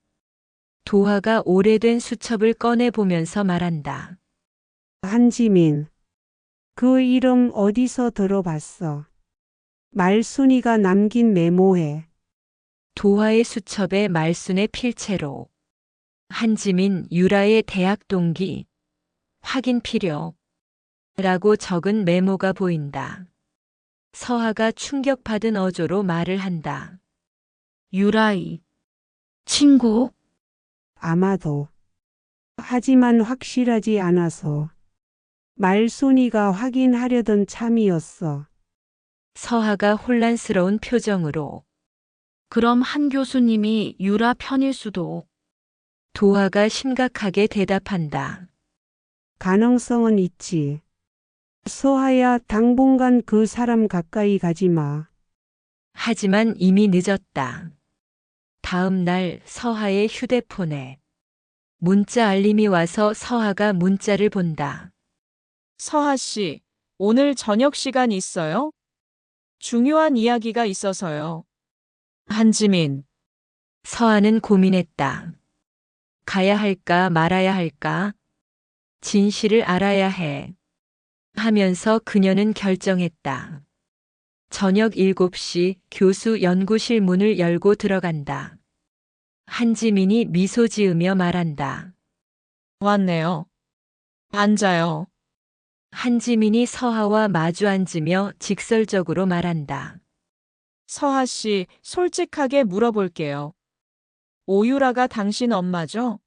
도아가 오래된 수첩을 꺼내보면서 말한다. 한지민. 그 이름 어디서 들어봤어? 말순이가 남긴 메모해. 도아의 수첩에 말순의 필체로 한지민 유라의 대학 동기 확인 필요 라고 적은 메모가 보인다. 서아가 충격받은 어조로 말을 한다. 유라이. 친구? 아마도. 하지만 확실하지 않아서. 말순이가 확인하려던 참이었어. 서아가 혼란스러운 표정으로 그럼 한 교수님이 유라 편일 수도. 도아가 심각하게 대답한다. 가능성은 있지. 서하야, 당분간 그 사람 가까이 가지 마. 하지만 이미 늦었다. 다음 날 서아의 휴대폰에 문자 알림이 와서 서아가 문자를 본다. 서하 씨, 오늘 저녁 시간 있어요? 중요한 이야기가 있어서요. 한지민. 서아는 고민했다. 가야 할까 말아야 할까? 진실을 알아야 해. 하면서 그녀는 결정했다. 저녁 7시 교수 연구실 문을 열고 들어간다. 한지민이 미소 지으며 말한다. 왔네요. 앉아요. 한지민이 서하와 마주 앉으며 직설적으로 말한다. 서하 씨, 솔직하게 물어볼게요. 오유라가 당신 엄마죠?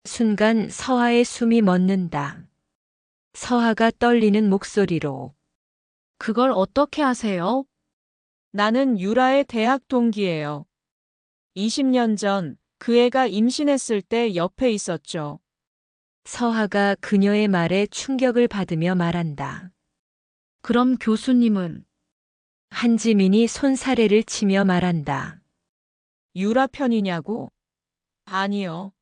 순간 서하의 숨이 멎는다. 서하가 떨리는 목소리로 그걸 어떻게 아세요? 나는 유라의 대학 동기예요. 20년 전 그 애가 임신했을 때 옆에 있었죠. 서하가 그녀의 말에 충격을 받으며 말한다. 그럼 교수님은 한지민이 손사래를 치며 말한다. 유라 편이냐고? 아니요.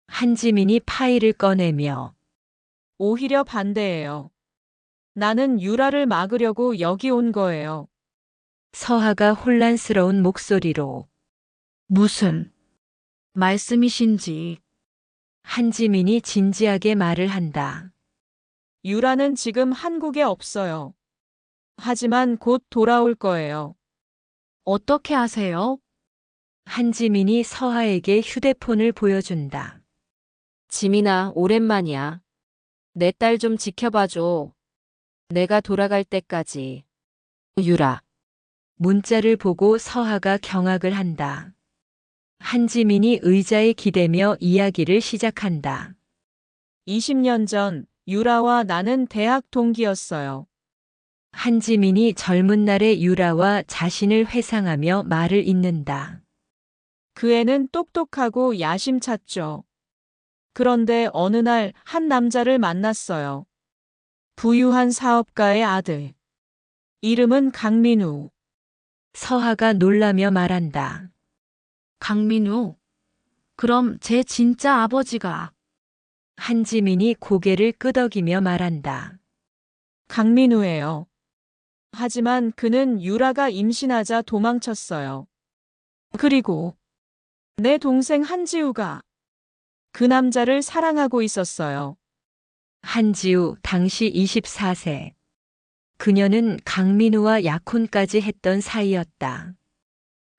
한지민이 파일을 꺼내며 오히려 반대예요. 나는 유라를 막으려고 여기 온 거예요. 서하가 혼란스러운 목소리로 무슨 말씀이신지. 한지민이 진지하게 말을 한다. 유라는 지금 한국에 없어요. 하지만 곧 돌아올 거예요. 어떻게 아세요? 한지민이 서하에게 휴대폰을 보여준다. 지민아, 오랜만이야. 내 딸 좀 지켜봐줘. 내가 돌아갈 때까지. 유라. 문자를 보고 서하가 경악을 한다. 한지민이 의자에 기대며 이야기를 시작한다. 20년 전 유라와 나는 대학 동기였어요. 한지민이 젊은 날의 유라와 자신을 회상하며 말을 잇는다. 그 애는 똑똑하고 야심찼죠. 그런데 어느 날 한 남자를 만났어요. 부유한 사업가의 아들. 이름은 강민우. 서하가 놀라며 말한다. 강민우. 그럼 제 진짜 아버지가. 한지민이 고개를 끄덕이며 말한다. 강민우예요. 하지만 그는 유라가 임신하자 도망쳤어요. 그리고 내 동생 한지우가 그 남자를 사랑하고 있었어요. 한지우 당시 24세. 그녀는 강민우와 약혼까지 했던 사이였다.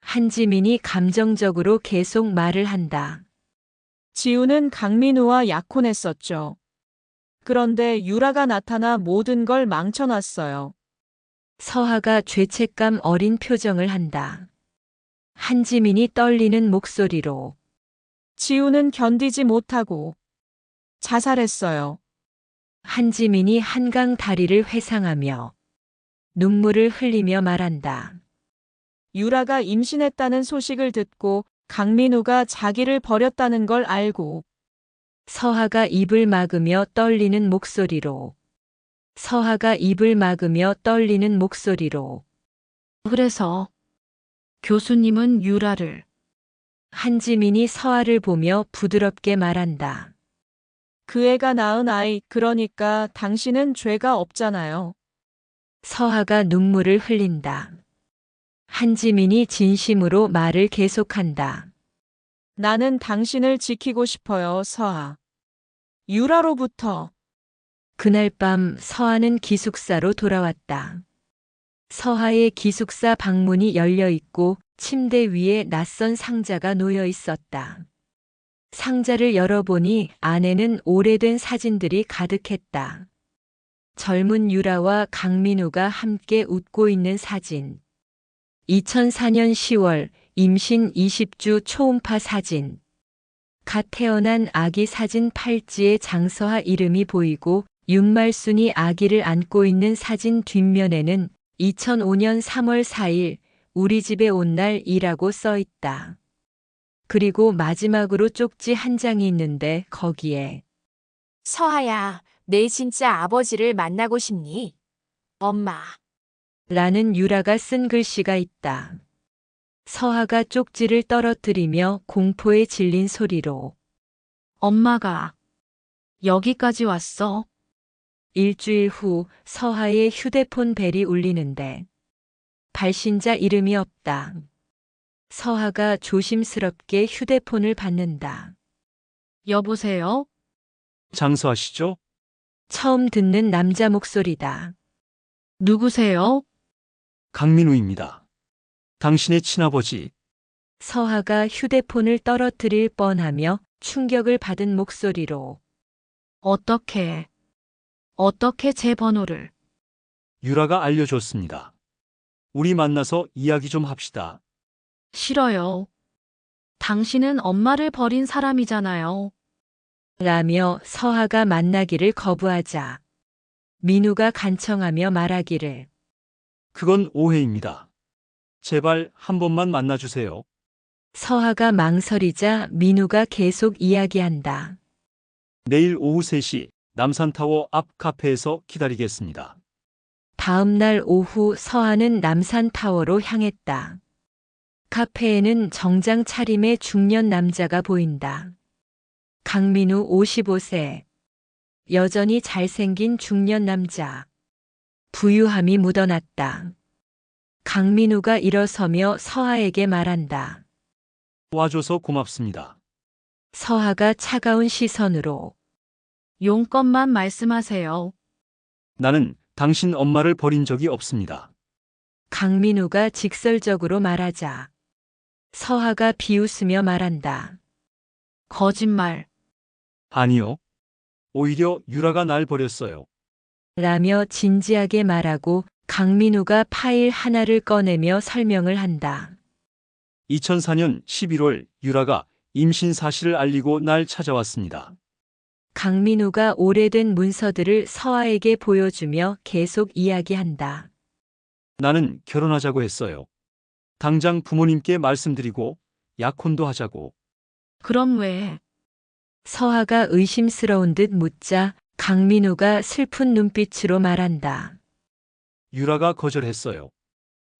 한지민이 감정적으로 계속 말을 한다. 지우는 강민우와 약혼했었죠. 그런데 유라가 나타나 모든 걸 망쳐놨어요. 서하가 죄책감 어린 표정을 한다. 한지민이 떨리는 목소리로 지우는 견디지 못하고 자살했어요. 한지민이 한강 다리를 회상하며 눈물을 흘리며 말한다. 유라가 임신했다는 소식을 듣고 강민우가 자기를 버렸다는 걸 알고 서하가 입을 막으며 떨리는 목소리로 서하가 입을 막으며 떨리는 목소리로 그래서 교수님은 유라를. 한지민이 서하를 보며 부드럽게 말한다. 그 애가 낳은 아이, 그러니까 당신은 죄가 없잖아요. 서하가 눈물을 흘린다. 한지민이 진심으로 말을 계속한다. 나는 당신을 지키고 싶어요, 서하. 유라로부터. 그날 밤 서하는 기숙사로 돌아왔다. 서하의 기숙사 방문이 열려 있고 침대 위에 낯선 상자가 놓여 있었다. 상자를 열어보니 안에는 오래된 사진들이 가득했다. 젊은 유라와 강민우가 함께 웃고 있는 사진. 2004년 10월 임신 20주 초음파 사진. 갓 태어난 아기 사진 팔찌에 장서하 이름이 보이고 윤말순이 아기를 안고 있는 사진 뒷면에는 2005년 3월 4일 우리 집에 온 날이라고 써 있다. 그리고 마지막으로 쪽지 한 장이 있는데 거기에 서하야, 내 진짜 아버지를 만나고 싶니? 엄마. 라는 유라가 쓴 글씨가 있다. 서하가 쪽지를 떨어뜨리며 공포에 질린 소리로 엄마가 여기까지 왔어. 일주일 후 서하의 휴대폰 벨이 울리는데 발신자 이름이 없다. 서하가 조심스럽게 휴대폰을 받는다. 여보세요? 장수하시죠? 처음 듣는 남자 목소리다. 누구세요? 강민우입니다. 당신의 친아버지. 서하가 휴대폰을 떨어뜨릴 뻔하며 충격을 받은 목소리로 어떻게 제 번호를? 유라가 알려줬습니다. 우리 만나서 이야기 좀 합시다. 싫어요. 당신은 엄마를 버린 사람이잖아요. 라며 서하가 만나기를 거부하자 민우가 간청하며 말하기를 그건 오해입니다. 제발 한 번만 만나주세요. 서하가 망설이자 민우가 계속 이야기한다. 내일 오후 3시 남산타워 앞 카페에서 기다리겠습니다. 다음 날 오후 서하는 남산타워로 향했다. 카페에는 정장 차림의 중년 남자가 보인다. 강민우 55세. 여전히 잘생긴 중년 남자. 부유함이 묻어났다. 강민우가 일어서며 서하에게 말한다. 와줘서 고맙습니다. 서하가 차가운 시선으로 용건만 말씀하세요. 나는 당신 엄마를 버린 적이 없습니다. 강민우가 직설적으로 말하자 서하가 비웃으며 말한다. 거짓말. 아니요. 오히려 유라가 날 버렸어요. 라며 진지하게 말하고 강민우가 파일 하나를 꺼내며 설명을 한다. 2004년 11월 유라가 임신 사실을 알리고 날 찾아왔습니다. 강민우가 오래된 문서들을 서하에게 보여주며 계속 이야기한다. 나는 결혼하자고 했어요. 당장 부모님께 말씀드리고 약혼도 하자고. 그럼 왜? 서하가 의심스러운 듯 묻자 강민우가 슬픈 눈빛으로 말한다. 유라가 거절했어요.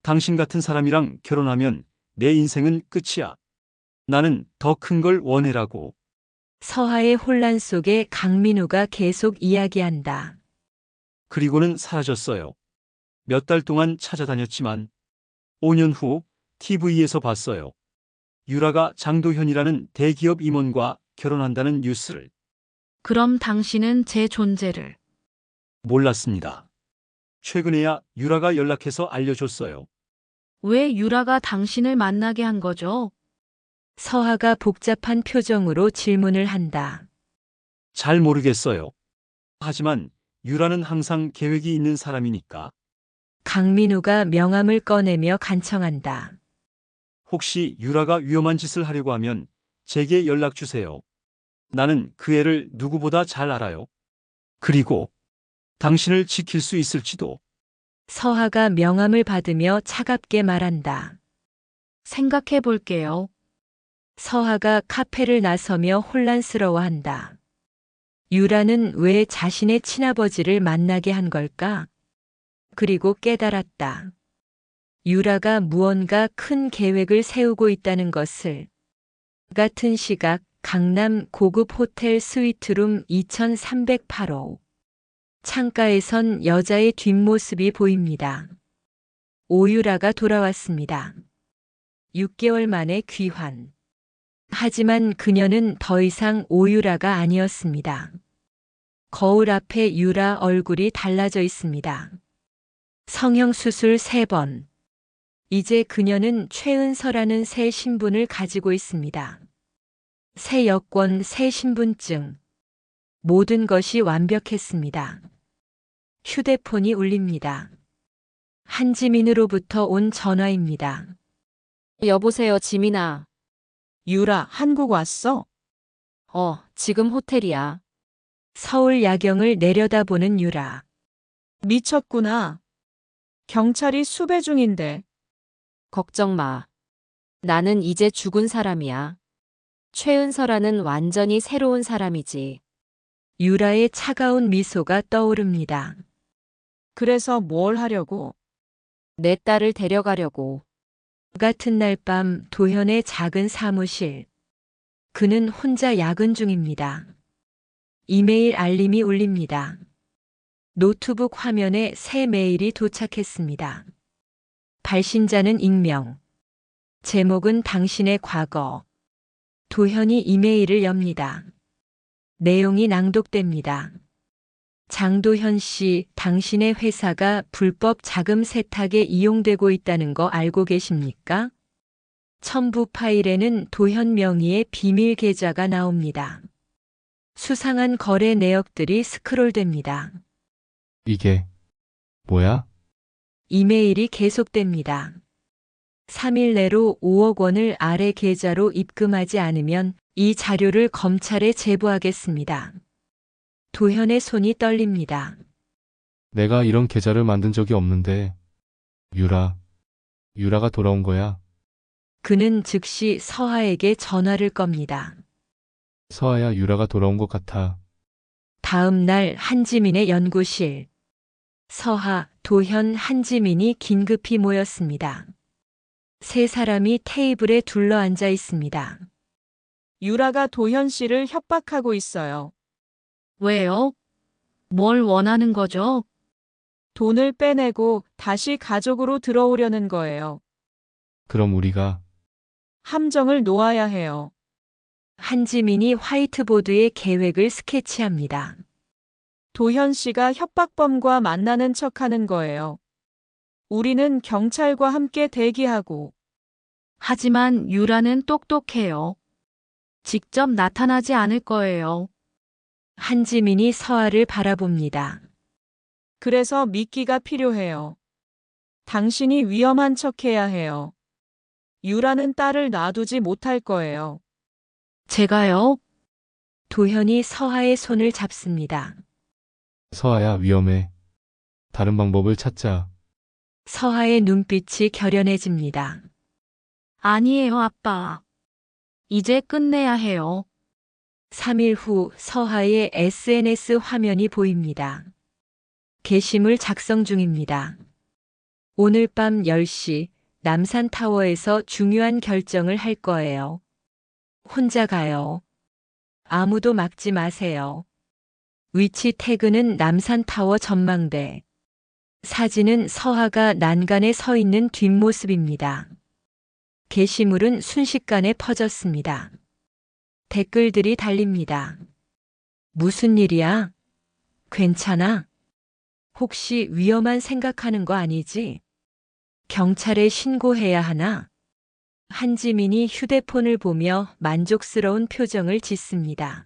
당신 같은 사람이랑 결혼하면 내 인생은 끝이야. 나는 더 큰 걸 원해라고. 서하의 혼란 속에 강민우가 계속 이야기한다. 그리고는 사라졌어요. 몇 달 동안 찾아다녔지만 5년 후 TV에서 봤어요. 유라가 장도현이라는 대기업 임원과 결혼한다는 뉴스를. 그럼 당신은 제 존재를. 몰랐습니다. 최근에야 유라가 연락해서 알려줬어요. 왜 유라가 당신을 만나게 한 거죠? 서하가 복잡한 표정으로 질문을 한다. 잘 모르겠어요. 하지만 유라는 항상 계획이 있는 사람이니까. 강민우가 명함을 꺼내며 간청한다. 혹시 유라가 위험한 짓을 하려고 하면 제게 연락 주세요. 나는 그 애를 누구보다 잘 알아요. 그리고 당신을 지킬 수 있을지도. 서하가 명함을 받으며 차갑게 말한다. 생각해 볼게요. 서하가 카페를 나서며 혼란스러워한다. 유라는 왜 자신의 친아버지를 만나게 한 걸까? 그리고 깨달았다. 유라가 무언가 큰 계획을 세우고 있다는 것을. 같은 시각 강남 고급 호텔 스위트룸 2308호. 창가에선 여자의 뒷모습이 보입니다. 오유라가 돌아왔습니다. 6개월 만에 귀환. 하지만 그녀는 더 이상 오유라가 아니었습니다. 거울 앞에 유라 얼굴이 달라져 있습니다. 성형수술 3번. 이제 그녀는 최은서라는 새 신분을 가지고 있습니다. 새 여권, 새 신분증. 모든 것이 완벽했습니다. 휴대폰이 울립니다. 한지민으로부터 온 전화입니다. 여보세요, 지민아. 유라, 한국 왔어? 지금 호텔이야. 서울 야경을 내려다보는 유라. 미쳤구나. 경찰이 수배 중인데. 걱정 마. 나는 이제 죽은 사람이야. 최은서라는 완전히 새로운 사람이지. 유라의 차가운 미소가 떠오릅니다. 그래서 뭘 하려고? 내 딸을 데려가려고. 같은 날 밤 도현의 작은 사무실. 그는 혼자 야근 중입니다. 이메일 알림이 울립니다. 노트북 화면에 새 메일이 도착했습니다. 발신자는 익명. 제목은 당신의 과거. 도현이 이메일을 엽니다. 내용이 낭독됩니다. 장도현 씨, 당신의 회사가 불법 자금 세탁에 이용되고 있다는 거 알고 계십니까? 첨부 파일에는 도현 명의의 비밀 계좌가 나옵니다. 수상한 거래 내역들이 스크롤됩니다. 이게 뭐야? 이메일이 계속됩니다. 3일 내로 5억 원을 아래 계좌로 입금하지 않으면 이 자료를 검찰에 제보하겠습니다. 도현의 손이 떨립니다. 내가 이런 계좌를 만든 적이 없는데. 유라가 돌아온 거야. 그는 즉시 서하에게 전화를 겁니다. 서아야, 유라가 돌아온 것 같아. 다음 날 한지민의 연구실. 서하, 도현, 한지민이 긴급히 모였습니다. 세 사람이 테이블에 둘러앉아 있습니다. 유라가 도현 씨를 협박하고 있어요. 왜요? 뭘 원하는 거죠? 돈을 빼내고 다시 가족으로 들어오려는 거예요. 그럼 우리가 함정을 놓아야 해요. 한지민이 화이트보드에 계획을 스케치합니다. 도현 씨가 협박범과 만나는 척하는 거예요. 우리는 경찰과 함께 대기하고. 하지만 유라는 똑똑해요. 직접 나타나지 않을 거예요. 한지민이 서하를 바라봅니다. 그래서 미끼가 필요해요. 당신이 위험한 척해야 해요. 유라는 딸을 놔두지 못할 거예요. 제가요? 도현이 서하의 손을 잡습니다. 서아야, 위험해. 다른 방법을 찾자. 서하의 눈빛이 결연해집니다. 아니에요, 아빠. 이제 끝내야 해요. 3일 후 서하의 SNS 화면이 보입니다. 게시물 작성 중입니다. 오늘 밤 10시 남산타워에서 중요한 결정을 할 거예요. 혼자 가요. 아무도 막지 마세요. 위치 태그는 남산타워 전망대. 사진은 서하가 난간에 서 있는 뒷모습입니다. 게시물은 순식간에 퍼졌습니다. 댓글들이 달립니다. 무슨 일이야? 괜찮아? 혹시 위험한 생각하는 거 아니지? 경찰에 신고해야 하나? 한지민이 휴대폰을 보며 만족스러운 표정을 짓습니다.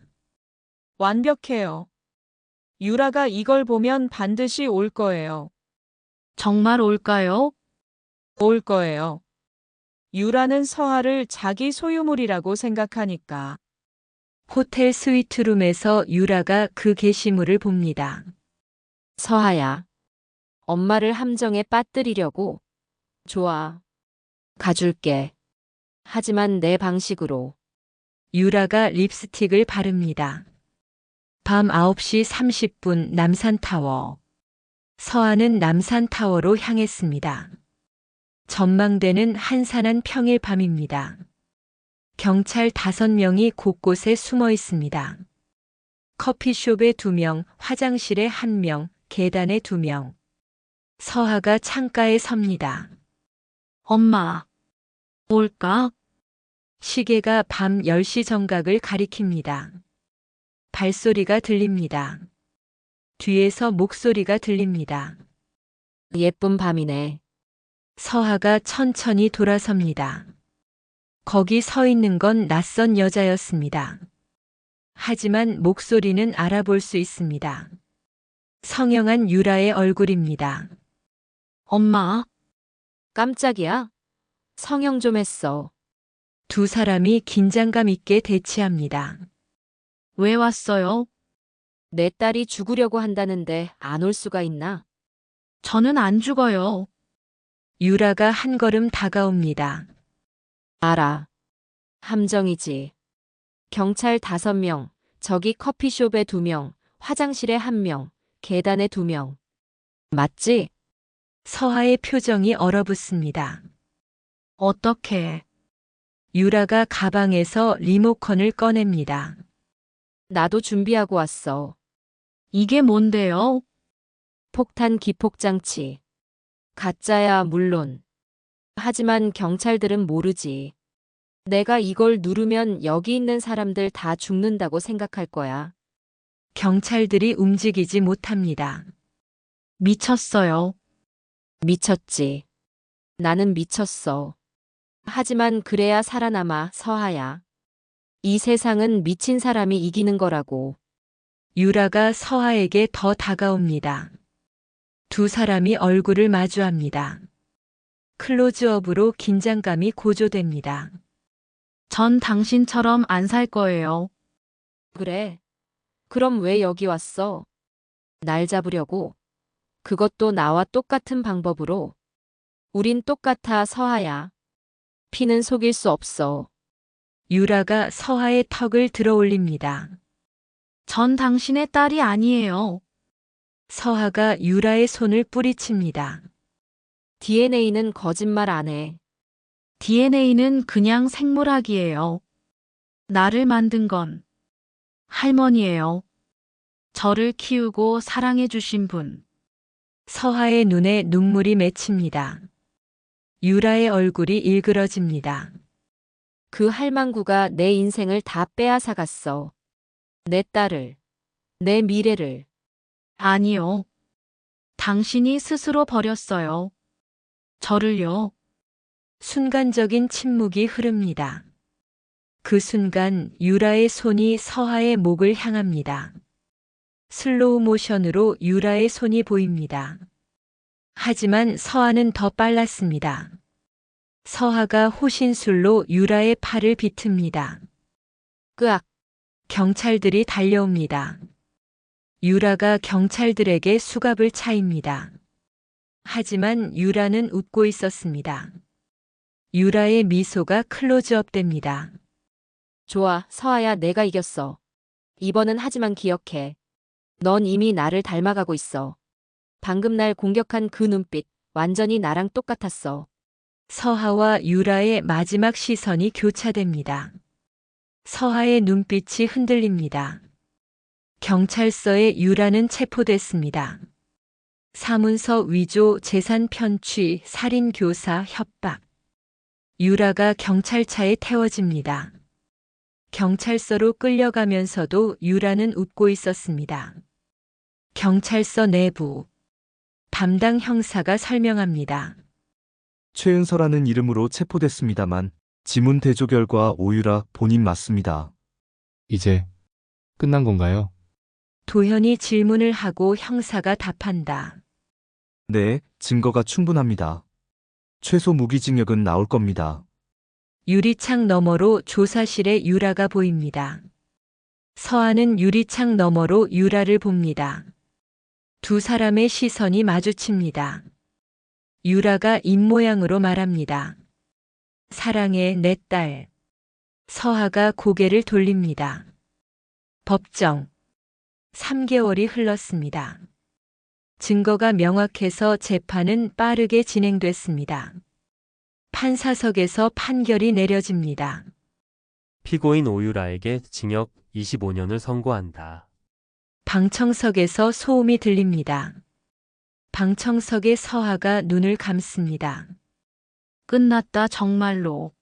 완벽해요. 유라가 이걸 보면 반드시 올 거예요. 정말 올까요? 올 거예요. 유라는 서하를 자기 소유물이라고 생각하니까. 호텔 스위트룸에서 유라가 그 게시물을 봅니다. 서하야. 엄마를 함정에 빠뜨리려고. 좋아. 가줄게. 하지만 내 방식으로. 유라가 립스틱을 바릅니다. 밤 9시 30분 남산타워. 서하는 남산타워로 향했습니다. 전망대는 한산한 평일 밤입니다. 경찰 5명이 곳곳에 숨어 있습니다. 커피숍에 2명, 화장실에 1명, 계단에 2명. 서하가 창가에 섭니다. 엄마. 올까? 시계가 밤 10시 정각을 가리킵니다. 발소리가 들립니다. 뒤에서 목소리가 들립니다. 예쁜 밤이네. 서하가 천천히 돌아섭니다. 거기 서 있는 건 낯선 여자였습니다. 하지만 목소리는 알아볼 수 있습니다. 성형한 유라의 얼굴입니다. 엄마. 깜짝이야. 성형 좀 했어. 두 사람이 긴장감 있게 대치합니다. 왜 왔어요? 내 딸이 죽으려고 한다는데 안 올 수가 있나? 저는 안 죽어요. 유라가 한 걸음 다가옵니다. 알아. 함정이지. 경찰 5명, 저기 커피숍에 2명, 화장실에 1명, 계단에 2명. 맞지? 서하의 표정이 얼어붙습니다. 어떻게? 유라가 가방에서 리모컨을 꺼냅니다. 나도 준비하고 왔어. 이게 뭔데요? 폭탄 기폭장치. 가짜야, 물론. 하지만 경찰들은 모르지. 내가 이걸 누르면 여기 있는 사람들 다 죽는다고 생각할 거야. 경찰들이 움직이지 못합니다. 미쳤어요. 미쳤지. 나는 미쳤어. 하지만 그래야 살아남아, 서하야. 이 세상은 미친 사람이 이기는 거라고. 유라가 서하에게 더 다가옵니다. 두 사람이 얼굴을 마주합니다. 클로즈업으로 긴장감이 고조됩니다. 전 당신처럼 안 살 거예요. 그래. 그럼 왜 여기 왔어? 날 잡으려고. 그것도 나와 똑같은 방법으로. 우린 똑같아, 서하야. 피는 속일 수 없어. 유라가 서하의 턱을 들어 올립니다. 전 당신의 딸이 아니에요. 서하가 유라의 손을 뿌리칩니다. DNA는 거짓말 안 해. DNA는 그냥 생물학이에요. 나를 만든 건 할머니예요. 저를 키우고 사랑해 주신 분. 서하의 눈에 눈물이 맺힙니다. 유라의 얼굴이 일그러집니다. 그 할망구가 내 인생을 다 빼앗아갔어. 내 딸을, 내 미래를. 아니요. 당신이 스스로 버렸어요. 저를요. 순간적인 침묵이 흐릅니다. 그 순간 유라의 손이 서하의 목을 향합니다. 슬로우 모션으로 유라의 손이 보입니다. 하지만 서하는 더 빨랐습니다. 서하가 호신술로 유라의 팔을 비틉니다. 끄악. 경찰들이 달려옵니다. 유라가 경찰들에게 수갑을 차입니다. 하지만 유라는 웃고 있었습니다. 유라의 미소가 클로즈업 됩니다. 좋아, 서하야, 내가 이겼어. 이번은 하지만 기억해. 넌 이미 나를 닮아가고 있어. 방금 날 공격한 그 눈빛, 완전히 나랑 똑같았어. 서하와 유라의 마지막 시선이 교차됩니다. 서하의 눈빛이 흔들립니다. 경찰서에 유라는 체포됐습니다. 사문서 위조, 재산 편취, 살인 교사, 협박. 유라가 경찰차에 태워집니다. 경찰서로 끌려가면서도 유라는 웃고 있었습니다. 경찰서 내부. 담당 형사가 설명합니다. 최은서라는 이름으로 체포됐습니다만 지문 대조 결과 오유라 본인 맞습니다. 이제 끝난 건가요? 도현이 질문을 하고 형사가 답한다. 네, 증거가 충분합니다. 최소 무기징역은 나올 겁니다. 유리창 너머로 조사실에 유라가 보입니다. 서하는 유리창 너머로 유라를 봅니다. 두 사람의 시선이 마주칩니다. 유라가 입모양으로 말합니다. 사랑해, 내 딸. 서하가 고개를 돌립니다. 법정. 3개월이 흘렀습니다. 증거가 명확해서 재판은 빠르게 진행됐습니다. 판사석에서 판결이 내려집니다. 피고인 오유라에게 징역 25년을 선고한다. 방청석에서 소음이 들립니다. 방청석의 서하가 눈을 감습니다. 끝났다, 정말로.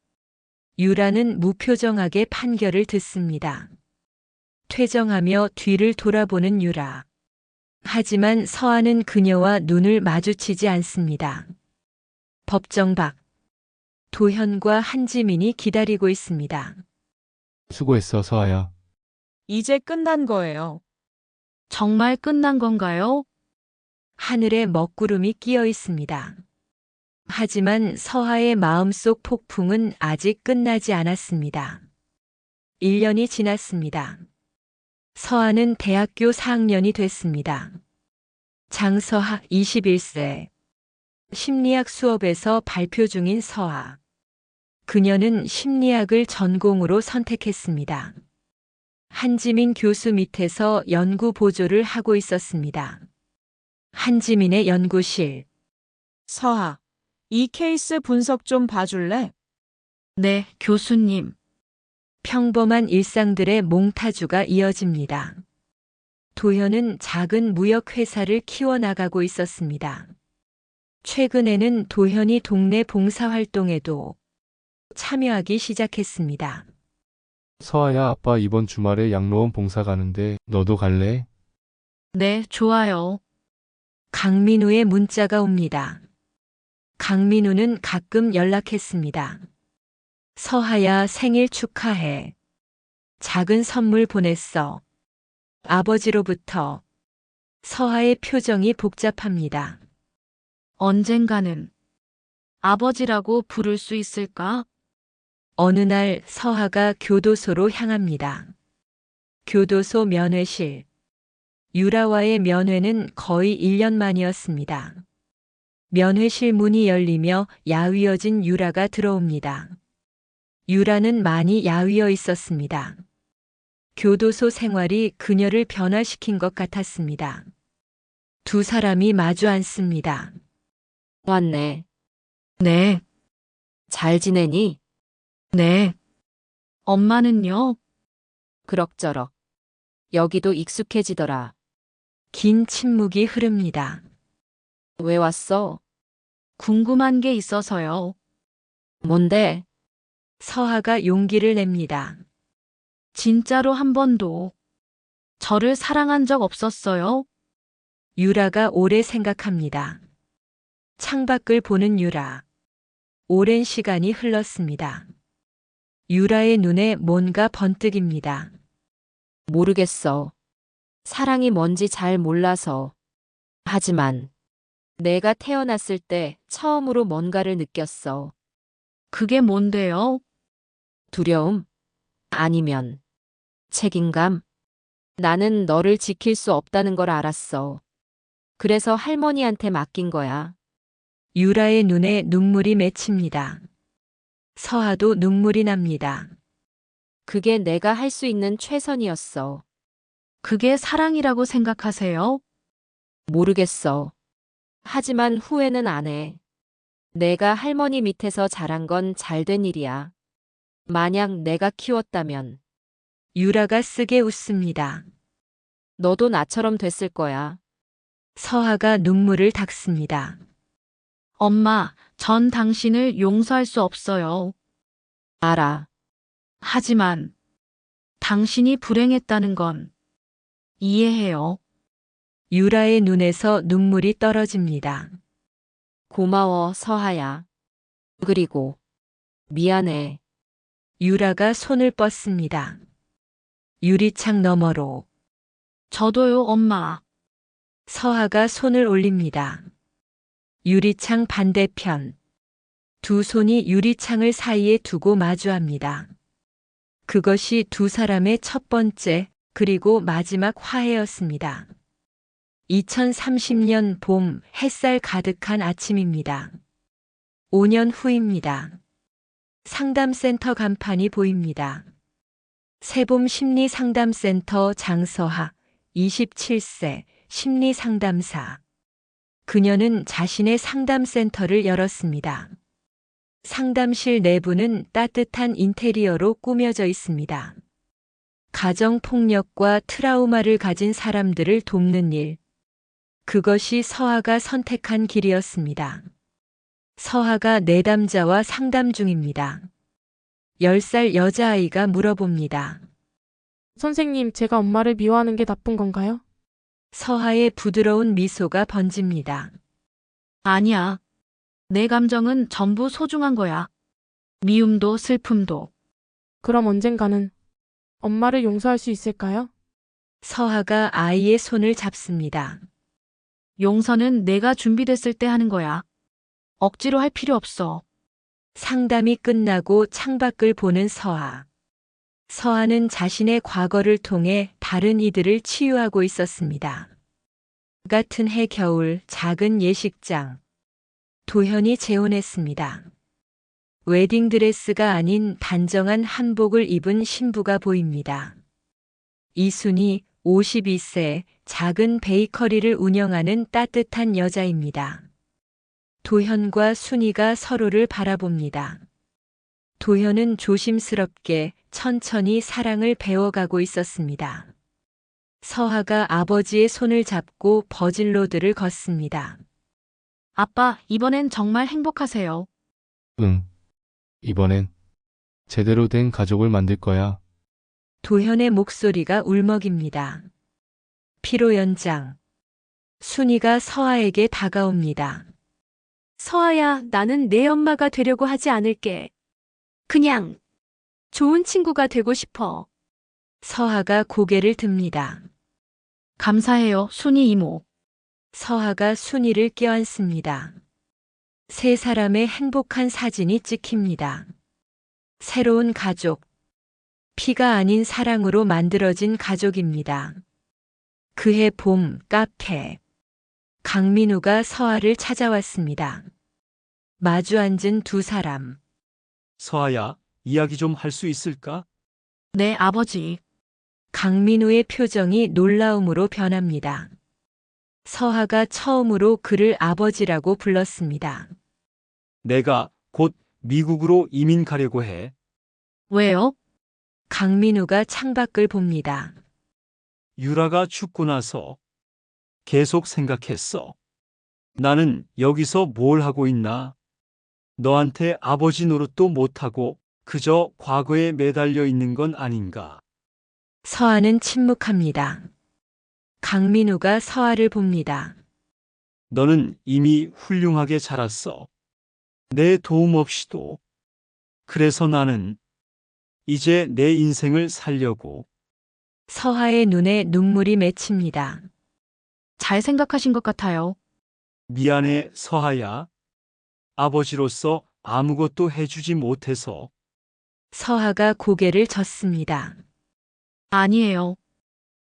유라는 무표정하게 판결을 듣습니다. 퇴정하며 뒤를 돌아보는 유라. 하지만 서하는 그녀와 눈을 마주치지 않습니다. 법정 밖. 도현과 한지민이 기다리고 있습니다. 수고했어, 서하야. 이제 끝난 거예요. 정말 끝난 건가요? 하늘에 먹구름이 끼어 있습니다. 하지만 서하의 마음속 폭풍은 아직 끝나지 않았습니다. 1년이 지났습니다. 서하는 대학교 4학년이 됐습니다. 장서하 21세. 심리학 수업에서 발표 중인 서하. 그녀는 심리학을 전공으로 선택했습니다. 한지민 교수 밑에서 연구 보조를 하고 있었습니다. 한지민의 연구실. 서하, 이 케이스 분석 좀 봐줄래? 네, 교수님. 평범한 일상들의 몽타주가 이어집니다. 도현은 작은 무역회사를 키워나가고 있었습니다. 최근에는 도현이 동네 봉사활동에도 참여하기 시작했습니다. 서아야, 아빠 이번 주말에 양로원 봉사 가는데 너도 갈래? 네, 좋아요. 강민우의 문자가 옵니다. 강민우는 가끔 연락했습니다. 서하야, 생일 축하해. 작은 선물 보냈어. 아버지로부터. 서하의 표정이 복잡합니다. 언젠가는 아버지라고 부를 수 있을까? 어느 날 서하가 교도소로 향합니다. 교도소 면회실. 유라와의 면회는 거의 1년 만이었습니다. 면회실 문이 열리며 야위어진 유라가 들어옵니다. 유라는 많이 야위어 있었습니다. 교도소 생활이 그녀를 변화시킨 것 같았습니다. 두 사람이 마주 앉습니다. 왔네. 네, 잘 지내니? 네. 엄마는요? 그럭저럭. 여기도 익숙해지더라. 긴 침묵이 흐릅니다. 왜 왔어? 궁금한 게 있어서요. 뭔데? 서하가 용기를 냅니다. 진짜로 한 번도 저를 사랑한 적 없었어요? 유라가 오래 생각합니다. 창밖을 보는 유라. 오랜 시간이 흘렀습니다. 유라의 눈에 뭔가 번뜩입니다. 모르겠어. 사랑이 뭔지 잘 몰라서. 하지만 내가 태어났을 때 처음으로 뭔가를 느꼈어. 그게 뭔데요? 두려움? 아니면 책임감? 나는 너를 지킬 수 없다는 걸 알았어. 그래서 할머니한테 맡긴 거야. 유라의 눈에 눈물이 맺힙니다. 서하도 눈물이 납니다. 그게 내가 할 수 있는 최선이었어. 그게 사랑이라고 생각하세요? 모르겠어. 하지만 후회는 안 해. 내가 할머니 밑에서 자란 건 잘된 일이야. 만약 내가 키웠다면 유라가 쓰게 웃습니다. 너도 나처럼 됐을 거야. 서하가 눈물을 닦습니다. 엄마, 전 당신을 용서할 수 없어요. 알아. 하지만 당신이 불행했다는 건 이해해요. 유라의 눈에서 눈물이 떨어집니다. 고마워, 서하야. 그리고 미안해. 유라가 손을 뻗습니다. 유리창 너머로 저도요, 엄마. 서하가 손을 올립니다. 유리창 반대편. 두 손이 유리창을 사이에 두고 마주합니다. 그것이 두 사람의 첫 번째 그리고 마지막 화해였습니다. 2030년 봄 햇살 가득한 아침입니다. 5년 후입니다. 상담센터 간판이 보입니다. 새봄 심리상담센터 장서하 27세 심리상담사. 그녀는 자신의 상담센터를 열었습니다. 상담실 내부는 따뜻한 인테리어로 꾸며져 있습니다. 가정폭력과 트라우마를 가진 사람들을 돕는 일. 그것이 서하가 선택한 길이었습니다. 서하가 내담자와 상담 중입니다. 10살 여자아이가 물어봅니다. 선생님, 제가 엄마를 미워하는 게 나쁜 건가요? 서하의 부드러운 미소가 번집니다. 아니야. 내 감정은 전부 소중한 거야. 미움도 슬픔도. 그럼 언젠가는 엄마를 용서할 수 있을까요? 서하가 아이의 손을 잡습니다. 용서는 내가 준비됐을 때 하는 거야. 억지로 할 필요 없어. 상담이 끝나고 창밖을 보는 서하. 서하는 자신의 과거를 통해 다른 이들을 치유하고 있었습니다. 같은 해 겨울 작은 예식장. 도현이 재혼했습니다. 웨딩드레스가 아닌 단정한 한복을 입은 신부가 보입니다. 이순이 52세 작은 베이커리를 운영하는 따뜻한 여자입니다. 도현과 순이가 서로를 바라봅니다. 도현은 조심스럽게 천천히 사랑을 배워가고 있었습니다. 서하가 아버지의 손을 잡고 버질로드를 걷습니다. 아빠, 이번엔 정말 행복하세요. 응. 이번엔 제대로 된 가족을 만들 거야. 도현의 목소리가 울먹입니다. 피로 연장. 순이가 서아에게 다가옵니다. 서아야, 나는 내 엄마가 되려고 하지 않을게. 그냥 좋은 친구가 되고 싶어. 서아가 고개를 듭니다. 감사해요, 순이 이모. 서아가 순이를 껴안습니다. 세 사람의 행복한 사진이 찍힙니다. 새로운 가족. 피가 아닌 사랑으로 만들어진 가족입니다. 그해 봄, 카페. 강민우가 서아를 찾아왔습니다. 마주 앉은 두 사람. 서아야, 이야기 좀 할 수 있을까? 네, 아버지. 강민우의 표정이 놀라움으로 변합니다. 서아가 처음으로 그를 아버지라고 불렀습니다. 내가 곧 미국으로 이민 가려고 해. 왜요? 강민우가 창밖을 봅니다. 유라가 죽고 나서 계속 생각했어. 나는 여기서 뭘 하고 있나? 너한테 아버지 노릇도 못하고 그저 과거에 매달려 있는 건 아닌가? 서아는 침묵합니다. 강민우가 서아를 봅니다. 너는 이미 훌륭하게 자랐어. 내 도움 없이도. 그래서 나는 이제 내 인생을 살려고. 서아의 눈에 눈물이 맺힙니다. 잘 생각하신 것 같아요. 미안해, 서아야. 아버지로서 아무것도 해주지 못해서. 서아가 고개를 젓습니다. 아니에요.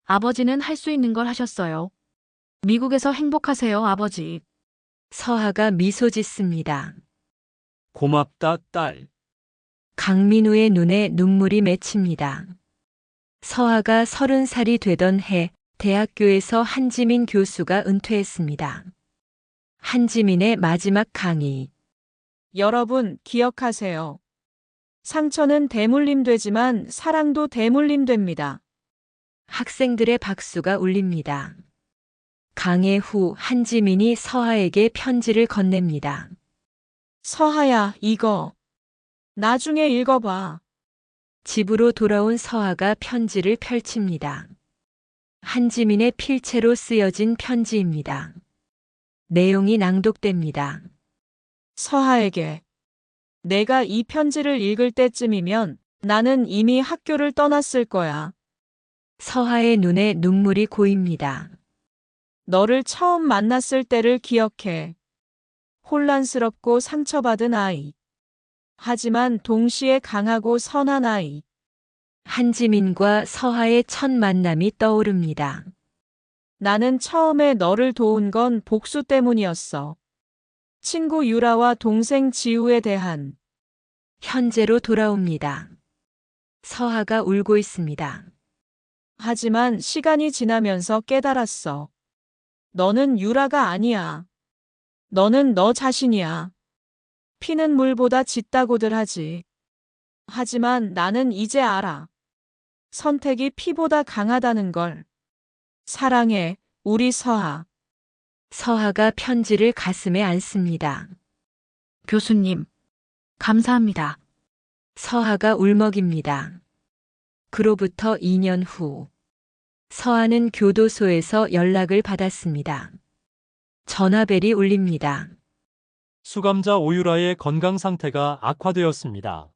아버지는 할 수 있는 걸 하셨어요. 미국에서 행복하세요, 아버지. 서아가 미소 짓습니다. 고맙다, 딸. 강민우의 눈에 눈물이 맺힙니다. 서아가 30살이 되던 해 대학교에서 한지민 교수가 은퇴했습니다. 한지민의 마지막 강의. 여러분, 기억하세요. 상처는 대물림 되지만 사랑도 대물림 됩니다. 학생들의 박수가 울립니다. 강의 후 한지민이 서아에게 편지를 건넵니다. 서하야, 이거. 나중에 읽어봐. 집으로 돌아온 서아가 편지를 펼칩니다. 한지민의 필체로 쓰여진 편지입니다. 내용이 낭독됩니다. 서하에게. 내가 이 편지를 읽을 때쯤이면 나는 이미 학교를 떠났을 거야. 서아의 눈에 눈물이 고입니다. 너를 처음 만났을 때를 기억해. 혼란스럽고 상처받은 아이. 하지만 동시에 강하고 선한 아이. 한지민과 서아의 첫 만남이 떠오릅니다. 나는 처음에 너를 도운 건 복수 때문이었어. 친구 유라와 동생 지우에 대한. 현재로 돌아옵니다. 서아가 울고 있습니다. 하지만 시간이 지나면서 깨달았어. 너는 유라가 아니야. 너는 너 자신이야. 피는 물보다 짙다고들 하지. 하지만 나는 이제 알아. 선택이 피보다 강하다는 걸. 사랑해, 우리 서아. 서아가 편지를 가슴에 안습니다. 교수님, 감사합니다. 서아가 울먹입니다. 그로부터 2년 후, 서아는 교도소에서 연락을 받았습니다. 전화벨이 울립니다. 수감자 오유라의 건강 상태가 악화되었습니다.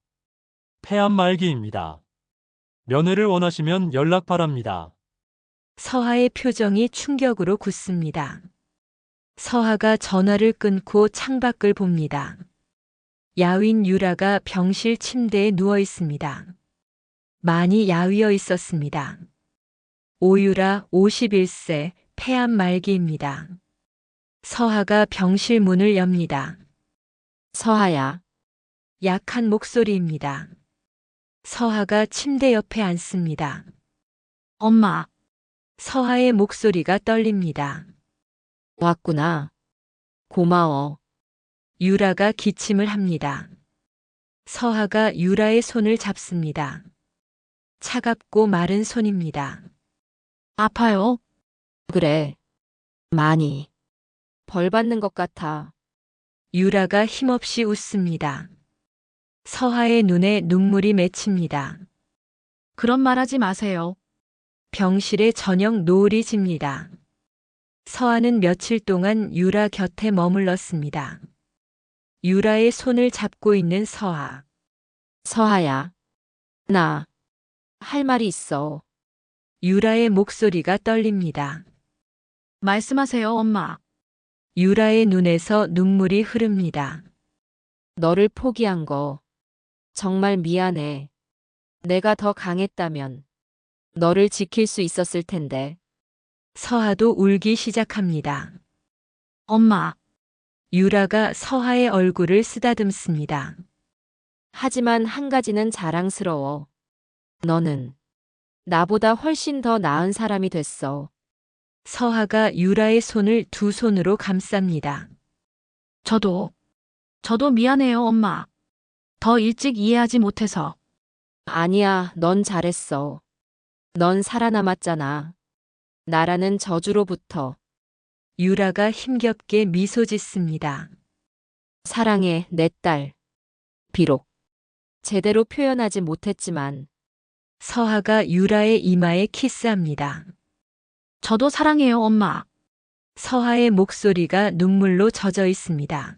폐암 말기입니다. 면회를 원하시면 연락 바랍니다. 서아의 표정이 충격으로 굳습니다. 서아가 전화를 끊고 창밖을 봅니다. 야윈 유라가 병실 침대에 누워 있습니다. 많이 야위어 있었습니다. 오유라 51세, 폐암 말기입니다. 서아가 병실 문을 엽니다. 서아야. 약한 목소리입니다. 서아가 침대 옆에 앉습니다. 엄마. 서아의 목소리가 떨립니다. 왔구나. 고마워. 유라가 기침을 합니다. 서아가 유라의 손을 잡습니다. 차갑고 마른 손입니다. 아파요? 그래. 많이. 벌 받는 것 같아. 유라가 힘없이 웃습니다. 서하의 눈에 눈물이 맺힙니다. 그런 말 하지 마세요. 병실에 저녁 노을이 집니다. 서하는 며칠 동안 유라 곁에 머물렀습니다. 유라의 손을 잡고 있는 서하. 서하야. 나 할 말이 있어. 유라의 목소리가 떨립니다. 말씀하세요, 엄마. 유라의 눈에서 눈물이 흐릅니다. 너를 포기한 거 정말 미안해. 내가 더 강했다면 너를 지킬 수 있었을 텐데. 서하도 울기 시작합니다. 엄마, 유라가 서하의 얼굴을 쓰다듬습니다. 하지만 한 가지는 자랑스러워. 너는 나보다 훨씬 더 나은 사람이 됐어. 서하가 유라의 손을 두 손으로 감쌉니다. 저도 미안해요, 엄마. 더 일찍 이해하지 못해서. 아니야, 넌 잘했어. 넌 살아남았잖아. 나라는 저주로부터. 유라가 힘겹게 미소 짓습니다. 사랑해, 내 딸. 비록 제대로 표현하지 못했지만 서하가 유라의 이마에 키스합니다. 저도 사랑해요, 엄마. 서하의 목소리가 눈물로 젖어 있습니다.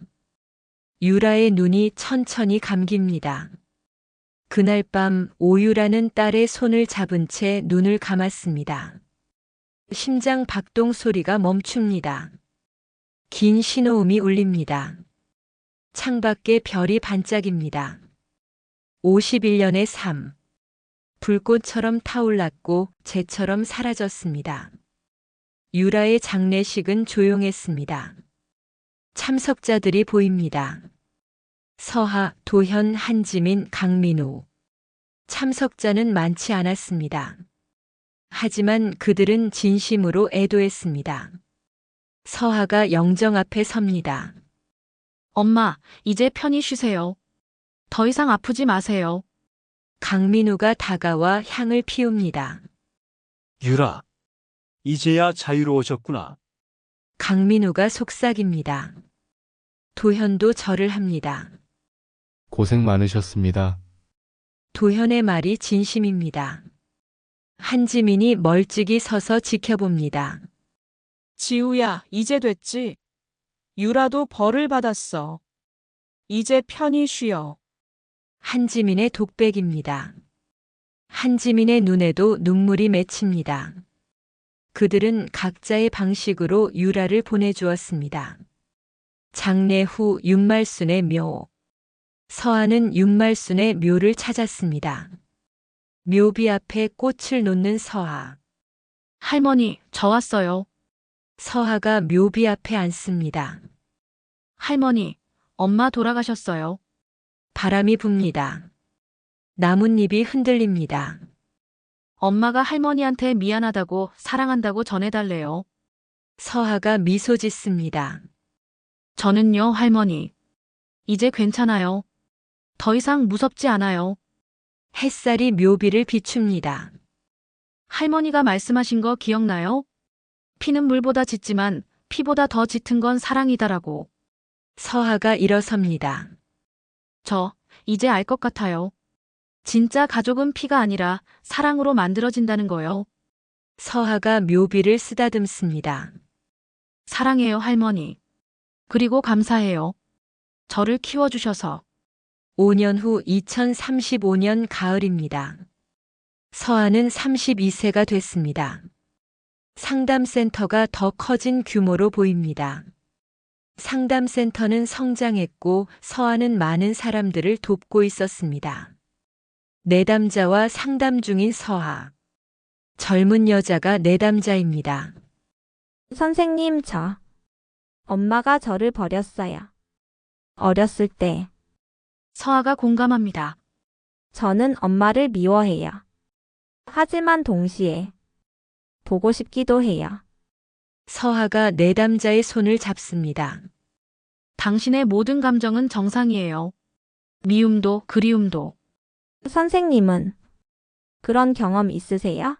유라의 눈이 천천히 감깁니다. 그날 밤 오유라는 딸의 손을 잡은 채 눈을 감았습니다. 심장 박동 소리가 멈춥니다. 긴 신호음이 울립니다. 창밖에 별이 반짝입니다. 51년의 삶. 불꽃처럼 타올랐고 재처럼 사라졌습니다. 유라의 장례식은 조용했습니다. 참석자들이 보입니다. 서하, 도현, 한지민, 강민우. 참석자는 많지 않았습니다. 하지만 그들은 진심으로 애도했습니다. 서하가 영정 앞에 섭니다. 엄마, 이제 편히 쉬세요. 더 이상 아프지 마세요. 강민우가 다가와 향을 피웁니다. 유라, 이제야 자유로워졌구나. 강민우가 속삭입니다. 도현도 절을 합니다. 고생 많으셨습니다. 도현의 말이 진심입니다. 한지민이 멀찍이 서서 지켜봅니다. 지우야, 이제 됐지? 유라도 벌을 받았어. 이제 편히 쉬어. 한지민의 독백입니다. 한지민의 눈에도 눈물이 맺힙니다. 그들은 각자의 방식으로 유라를 보내주었습니다. 장례 후 윤말순의 묘. 서하는 윤말순의 묘를 찾았습니다. 묘비 앞에 꽃을 놓는 서하. 할머니, 저 왔어요. 서하가 묘비 앞에 앉습니다. 할머니, 엄마 돌아가셨어요. 바람이 붑니다. 나뭇잎이 흔들립니다. 엄마가 할머니한테 미안하다고 사랑한다고 전해달래요. 서하가 미소 짓습니다. 저는요, 할머니. 이제 괜찮아요. 더 이상 무섭지 않아요. 햇살이 묘비를 비춥니다. 할머니가 말씀하신 거 기억나요? 피는 물보다 짙지만 피보다 더 짙은 건 사랑이다라고. 서하가 일어섭니다. 저, 이제 알 것 같아요. 진짜 가족은 피가 아니라 사랑으로 만들어진다는 거요. 서하가 묘비를 쓰다듬습니다. 사랑해요, 할머니. 그리고 감사해요. 저를 키워주셔서. 5년 후 2035년 가을입니다. 서하는 32세가 됐습니다. 상담센터가 더 커진 규모로 보입니다. 상담센터는 성장했고 서하는 많은 사람들을 돕고 있었습니다. 내담자와 상담 중인 서하. 젊은 여자가 내담자입니다. 선생님, 엄마가 저를 버렸어요. 어렸을 때. 서하가 공감합니다. 저는 엄마를 미워해요. 하지만 동시에 보고 싶기도 해요. 서하가 내담자의 손을 잡습니다. 당신의 모든 감정은 정상이에요. 미움도 그리움도. 선생님은 그런 경험 있으세요?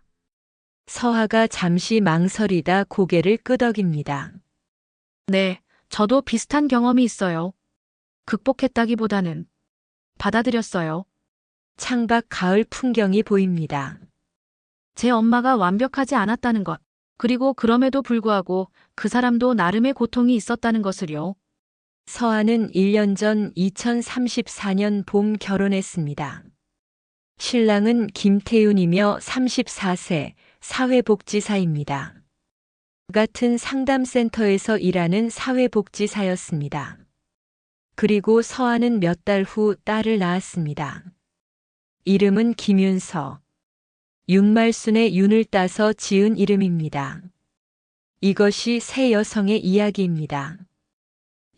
서하가 잠시 망설이다 고개를 끄덕입니다. 네, 저도 비슷한 경험이 있어요. 극복했다기보다는 받아들였어요. 창밖 가을 풍경이 보입니다. 제 엄마가 완벽하지 않았다는 것, 그리고 그럼에도 불구하고 그 사람도 나름의 고통이 있었다는 것을요. 서아는 1년 전 2034년 봄 결혼했습니다. 신랑은 김태윤이며 34세 사회복지사입니다. 같은 상담센터에서 일하는 사회복지사였습니다. 그리고 서아는 몇 달 후 딸을 낳았습니다. 이름은 김윤서. 윤말순의 윤을 따서 지은 이름입니다. 이것이 세 여성의 이야기입니다.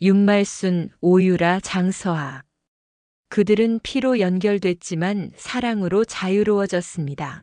윤말순, 오유라, 장서아. 그들은 피로 연결됐지만 사랑으로 자유로워졌습니다.